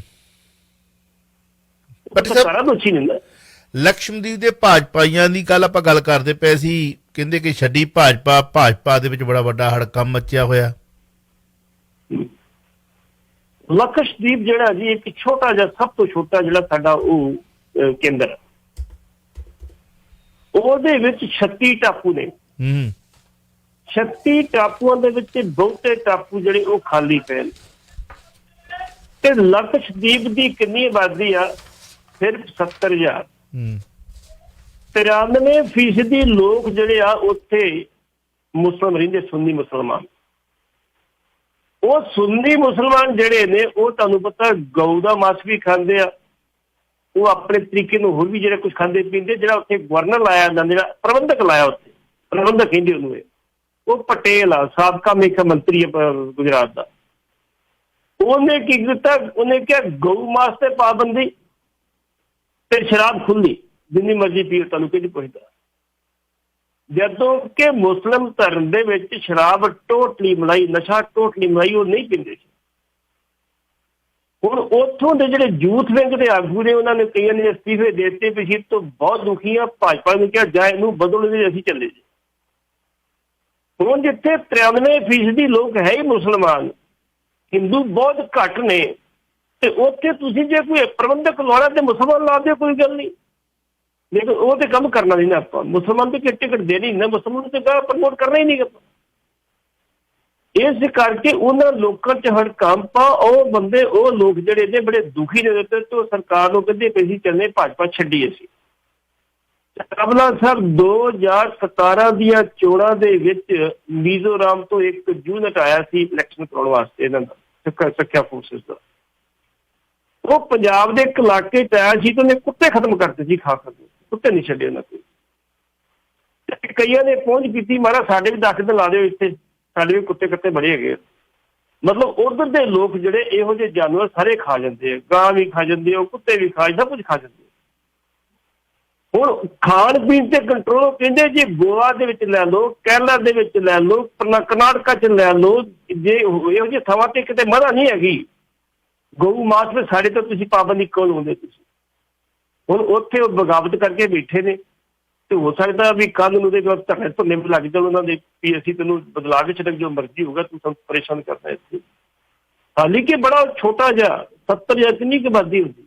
ਲਕਸ਼ਮਦੀਪ ਦੇ ਭਾਜਪਾਈਆਂ ਦੀ ਕੱਲ ਆਪਾਂ ਗੱਲ ਕਰਦੇ ਪਏ ਸੀ, ਕਹਿੰਦੇ ਕਿ ਛੱਡੀ ਭਾਜਪਾ ਦੇ ਵਿੱਚ ਬੜਾ ਵੱਡਾ ਹੜਕੰਪ ਮੱਚਿਆ ਹੋਇਆ। ਲਕਸ਼ਦੀਪ ਜਿਹੜਾ ਜੀ ਇੱਕ ਛੋਟਾ ਜਿਹਾ, ਸਭ ਤੋਂ ਛੋਟਾ ਜਿਹੜਾ ਸਾਡਾ ਉਹ ਕੇਂਦਰ, ਉਹਦੇ ਵਿੱਚ 36 ਟਾਪੂ ਨੇ। 36 ਟਾਪੂਆਂ ਦੇ ਵਿੱਚ ਬਹੁਤੇ ਟਾਪੂ ਜਿਹੜੇ ਉਹ ਖਾਲੀ ਪਏ ਨੇ। ਤੇ ਲਕਸ਼ਦੀਪ ਦੀ ਕਿੰਨੀ ਆਬਾਦੀ ਆ? ਸਿਰਫ 70,000। 93% ਲੋਕ ਜਿਹੜੇ ਆ ਉੱਥੇ ਮੁਸਲਮਾਨ ਰਹਿੰਦੇ, ਸੁੰਨੀ ਮੁਸਲਮਾਨ। ਉਹ ਸੁੰਨੀ ਮੁਸਲਮਾਨ ਜਿਹੜੇ ਨੇ ਉਹ ਤੁਹਾਨੂੰ ਪਤਾ ਗਊ ਦਾ ਮਾਸ ਵੀ ਖਾਂਦੇ ਆ, ਉਹ ਆਪਣੇ ਤਰੀਕੇ ਨੂੰ ਹੋਰ ਵੀ ਜਿਹੜਾ ਕੁਝ ਖਾਂਦੇ ਪੀਂਦੇ। ਜਿਹੜਾ ਉੱਥੇ ਗਵਰਨਰ ਲਾਇਆ ਜਾਂਦਾ, ਜਿਹੜਾ ਪ੍ਰਬੰਧਕ ਲਾਇਆ ਉੱਥੇ, ਪ੍ਰਬੰਧਕ ਕਹਿੰਦੇ ਉਹਨੂੰ, ਉਹ ਪਟੇਲ ਆ, ਸਾਬਕਾ ਮੁੱਖ ਮੰਤਰੀ ਗੁਜਰਾਤ ਦਾ। ਉਹਨੇ ਕੀ ਕੀਤਾ? ਉਹਨੇ ਕਿਹਾ ਗਊ ਮਾਸ ਤੇ ਪਾਬੰਦੀ ਤੇ ਸ਼ਰਾਬ ਖੁੱਲੀ, ਜਿੰਨੀ ਮਰਜ਼ੀ ਪੀਓ, ਤੁਹਾਨੂੰ ਕਿਹਦੀ ਪੁੱਛਦਾ। ਜਦੋਂ ਕਿ ਮੁਸਲਿਮ ਧਰਮ ਦੇ ਵਿੱਚ ਸ਼ਰਾਬ ਟੋਟਲੀ ਮਲਾਈ, ਨਸ਼ਾ ਟੋਟਲੀ ਮਲਾਈ, ਉਹ ਨਹੀਂ ਪੀਂਦੇ ਸੀ। ਹੁਣ ਉੱਥੋਂ ਦੇ ਜਿਹੜੇ ਯੂਥ ਵਿੰਗ ਦੇ ਆਗੂ ਨੇ ਉਹਨਾਂ ਨੇ ਕਈਆਂ ਨੇ ਅਸਤੀਫੇ ਦੇ ਦਿੱਤੇ ਵੀ ਅਸੀਂ ਤੋਂ ਬਹੁਤ ਦੁਖੀ ਆ। ਭਾਜਪਾ ਨੇ ਕਿਹਾ ਜਾਂ ਇਹਨੂੰ ਬਦਲ ਦੇ, ਅਸੀਂ ਚੱਲੇ ਜੀ। ਹੁਣ ਜਿੱਥੇ 93% ਲੋਕ ਹੈ ਹੀ ਮੁਸਲਮਾਨ, ਹਿੰਦੂ ਬਹੁਤ ਘੱਟ ਨੇ, ਤੇ ਉੱਥੇ ਤੁਸੀਂ ਜੇ ਕੋਈ ਪ੍ਰਬੰਧਕ ਲਾਉਣਾ ਤੇ ਮੁਸਲਮਾਨ ਲਾ ਦਿਓ, ਕੋਈ ਗੱਲ ਨਹੀਂ। ਲੇਕਿਨ ਉਹ ਤੇ ਕੰਮ ਕਰਨਾ ਨਹੀਂ ਨਾ ਆਪਾਂ। ਮੁਸਲਮਾਨ ਤੇ ਟਿਕਟ ਦੇਣੀ ਨਾ, ਮੁਸਲਮਾਨ ਤੇ ਪ੍ਰਮੋਟ ਕਰਨਾ ਹੀ ਨਹੀਂ ਆਪਾਂ। ਇਸ ਕਰਕੇ ਉਹਨਾਂ ਲੋਕਾਂ 'ਚ ਹੜਕੰਪ ਆ। ਉਹ ਬੰਦੇ, ਉਹ ਲੋਕ ਜਿਹੜੇ ਨੇ ਬੜੇ ਦੁਖੀ ਨੇ ਤੇ ਸਰਕਾਰ ਨੂੰ ਕਹਿੰਦੇ ਪਏ ਸੀ ਚੱਲਣੇ ਭਾਜਪਾ ਛੱਡੀ। ਅਸੀਂ ਚਾਵਲਾ ਸਾਹਿਬ 2017 ਦੀਆਂ ਚੋਣਾਂ ਦੇ ਵਿੱਚ ਮੀਜ਼ੋਰਾਮ ਤੋਂ ਇੱਕ ਯੂਨਿਟ ਆਇਆ ਸੀ ਇਲੈਕਸ਼ਨ ਕਰਾਉਣ ਵਾਸਤੇ, ਇਹਨਾਂ ਦਾ ਸਿੱਖਿਆ ਫੋਰਸਿਸ ਦਾ। ਉਹ ਪੰਜਾਬ ਦੇ ਇੱਕ ਇਲਾਕੇ 'ਚ ਆਇਆ ਸੀ ਤੇ ਉਹਨੇ ਕੁੱਤੇ ਖਤਮ ਕਰਤੇ ਸੀ, ਖਾ ਕੇ ਕੁੱਤੇ ਨਹੀਂ ਛੱਡੇ ਉਹਨਾਂ ਕੋਲ। ਕਈਆਂ ਨੇ ਪਹੁੰਚ ਕੀਤੀ, ਮਾਰਾ ਸਾਡੇ ਵੀ 10 ਦਿਨ ਲਾ ਦਿਓ ਇੱਥੇ, ਸਾਡੇ ਵੀ ਕੁੱਤੇ ਕੱਤੇ ਬੜੇ ਹੈਗੇ। ਮਤਲਬ ਉਧਰ ਦੇ ਲੋਕ ਜਿਹੜੇ ਇਹੋ ਜਿਹੇ ਜਾਨਵਰ ਸਾਰੇ ਖਾ ਜਾਂਦੇ ਆ, ਗਾਂ ਵੀ ਖਾ ਜਾਂਦੇ ਆ, ਕੁੱਤੇ ਵੀ ਖਾ, ਸਭ ਕੁਝ ਖਾ ਜਾਂਦੇ। ਹੁਣ ਖਾਣ ਪੀਣ ਤੇ ਕੰਟਰੋਲ ਕਹਿੰਦੇ ਜੇ ਗੋਆ ਦੇ ਵਿੱਚ ਲੈ ਲਓ, ਕੇਰਲਾ ਦੇ ਵਿੱਚ ਲੈ ਲਓ, ਕਰਨਾਟਕਾ 'ਚ ਲੈ ਲਓ, ਜੇ ਇਹੋ ਜਿਹੀ ਥਾਵਾਂ ਤੇ ਕਿਤੇ ਮਨਾ ਨਹੀਂ ਹੈਗੀ ਗਊ ਮਾਸ ਵਿੱਚ ਸਾਡੇ ਤੋਂ ਤੁਸੀਂ ਪਾਬੰਦੀ ਕਿਉਂ ਲਾਉਂਦੇ ਤੁਸੀਂ? ਹੁਣ ਉੱਥੇ ਉਹ ਬਗਾਵਤ ਕਰਕੇ ਬੈਠੇ ਨੇ ਤੇ ਹੋ ਸਕਦਾ ਵੀ ਕੱਲ ਨੂੰ ਦੇ ਧਰਨੇ ਧੁਰਨੇ ਵੀ ਲੱਗ ਜਾਣ ਉਹਨਾਂ ਦੇ ਵੀ ਅਸੀਂ ਤੈਨੂੰ ਬਦਲਾ ਕੇ ਛੱਡ ਜੋ ਮਰਜ਼ੀ ਹੋਊਗਾ ਤੂੰ ਸਾਨੂੰ ਪਰੇਸ਼ਾਨ ਕਰਨਾ ਇੱਥੇ। ਹਾਲਾਂਕਿ ਬੜਾ ਛੋਟਾ ਜਿਹਾ 70 ਜਾਂ ਕਿੰਨੀ ਕੁ ਆਬਾਦੀ ਹੁੰਦੀ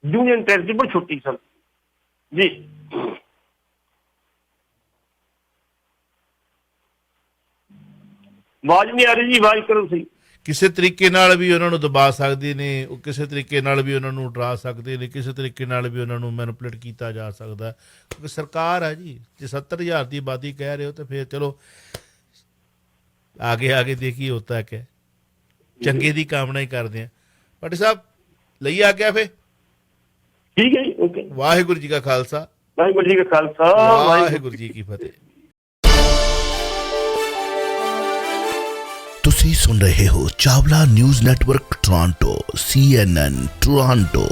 ਯੂਨੀਅਨ ਟੈਰੀਟਰੀ ਬੜੀ ਛੋਟੀ ਸਨ ਜੀ। ਆਵਾਜ਼ ਨਹੀਂ ਆ ਰਹੀ ਜੀ, ਆਵਾਜ਼ ਕਰੋ ਸਹੀ। ਕਿਸੇ ਤਰੀਕੇ ਨਾਲ ਵੀ ਉਹਨਾਂ ਨੂੰ ਦਬਾ ਸਕਦੇ ਨੇ, ਉਹ ਕਿਸੇ ਤਰੀਕੇ ਨਾਲ ਵੀ ਉਹਨਾਂ ਨੂੰ ਡਰਾ ਸਕਦੇ ਨੇ, ਕਿਸੇ ਤਰੀਕੇ ਨਾਲ ਵੀ ਉਹਨਾਂ ਨੂੰ ਮੈਨੀਪੂਲੇਟ ਕੀਤਾ ਜਾ ਸਕਦਾ ਕਿਉਂਕਿ ਸਰਕਾਰ ਹੈ ਜੀ। ਜੇ 70,000 ਦੀ ਆਬਾਦੀ ਕਹਿ ਰਹੇ ਹੋ ਤਾਂ ਫਿਰ ਚਲੋ ਆਗੇ ਦੇਖੀ ਹੋਤਾ ਕਿ ਚੰਗੇ ਦੀ ਕਾਮਨਾ ਹੀ ਕਰਦੇ ਆ। ਭੱਟੀ ਸਾਹਿਬ ਲਈ ਆ ਗਿਆ ਫਿਰ ਠੀਕ ਹੈ ਜੀ, ਓਕੇ। ਵਾਹਿਗੁਰੂ ਜੀ ਕਾ ਖਾਲਸਾ, ਵਾਹਿਗੁਰੂ ਜੀ ਕਾ ਖਾਲਸਾ, ਵਾਹਿਗੁਰੂ ਜੀ ਕੀ ਫਤਿਹ। ਤੁਸੀਂ ਸੁਣ ਰਹੇ ਹੋ Chawla news network Toronto CNN Toronto.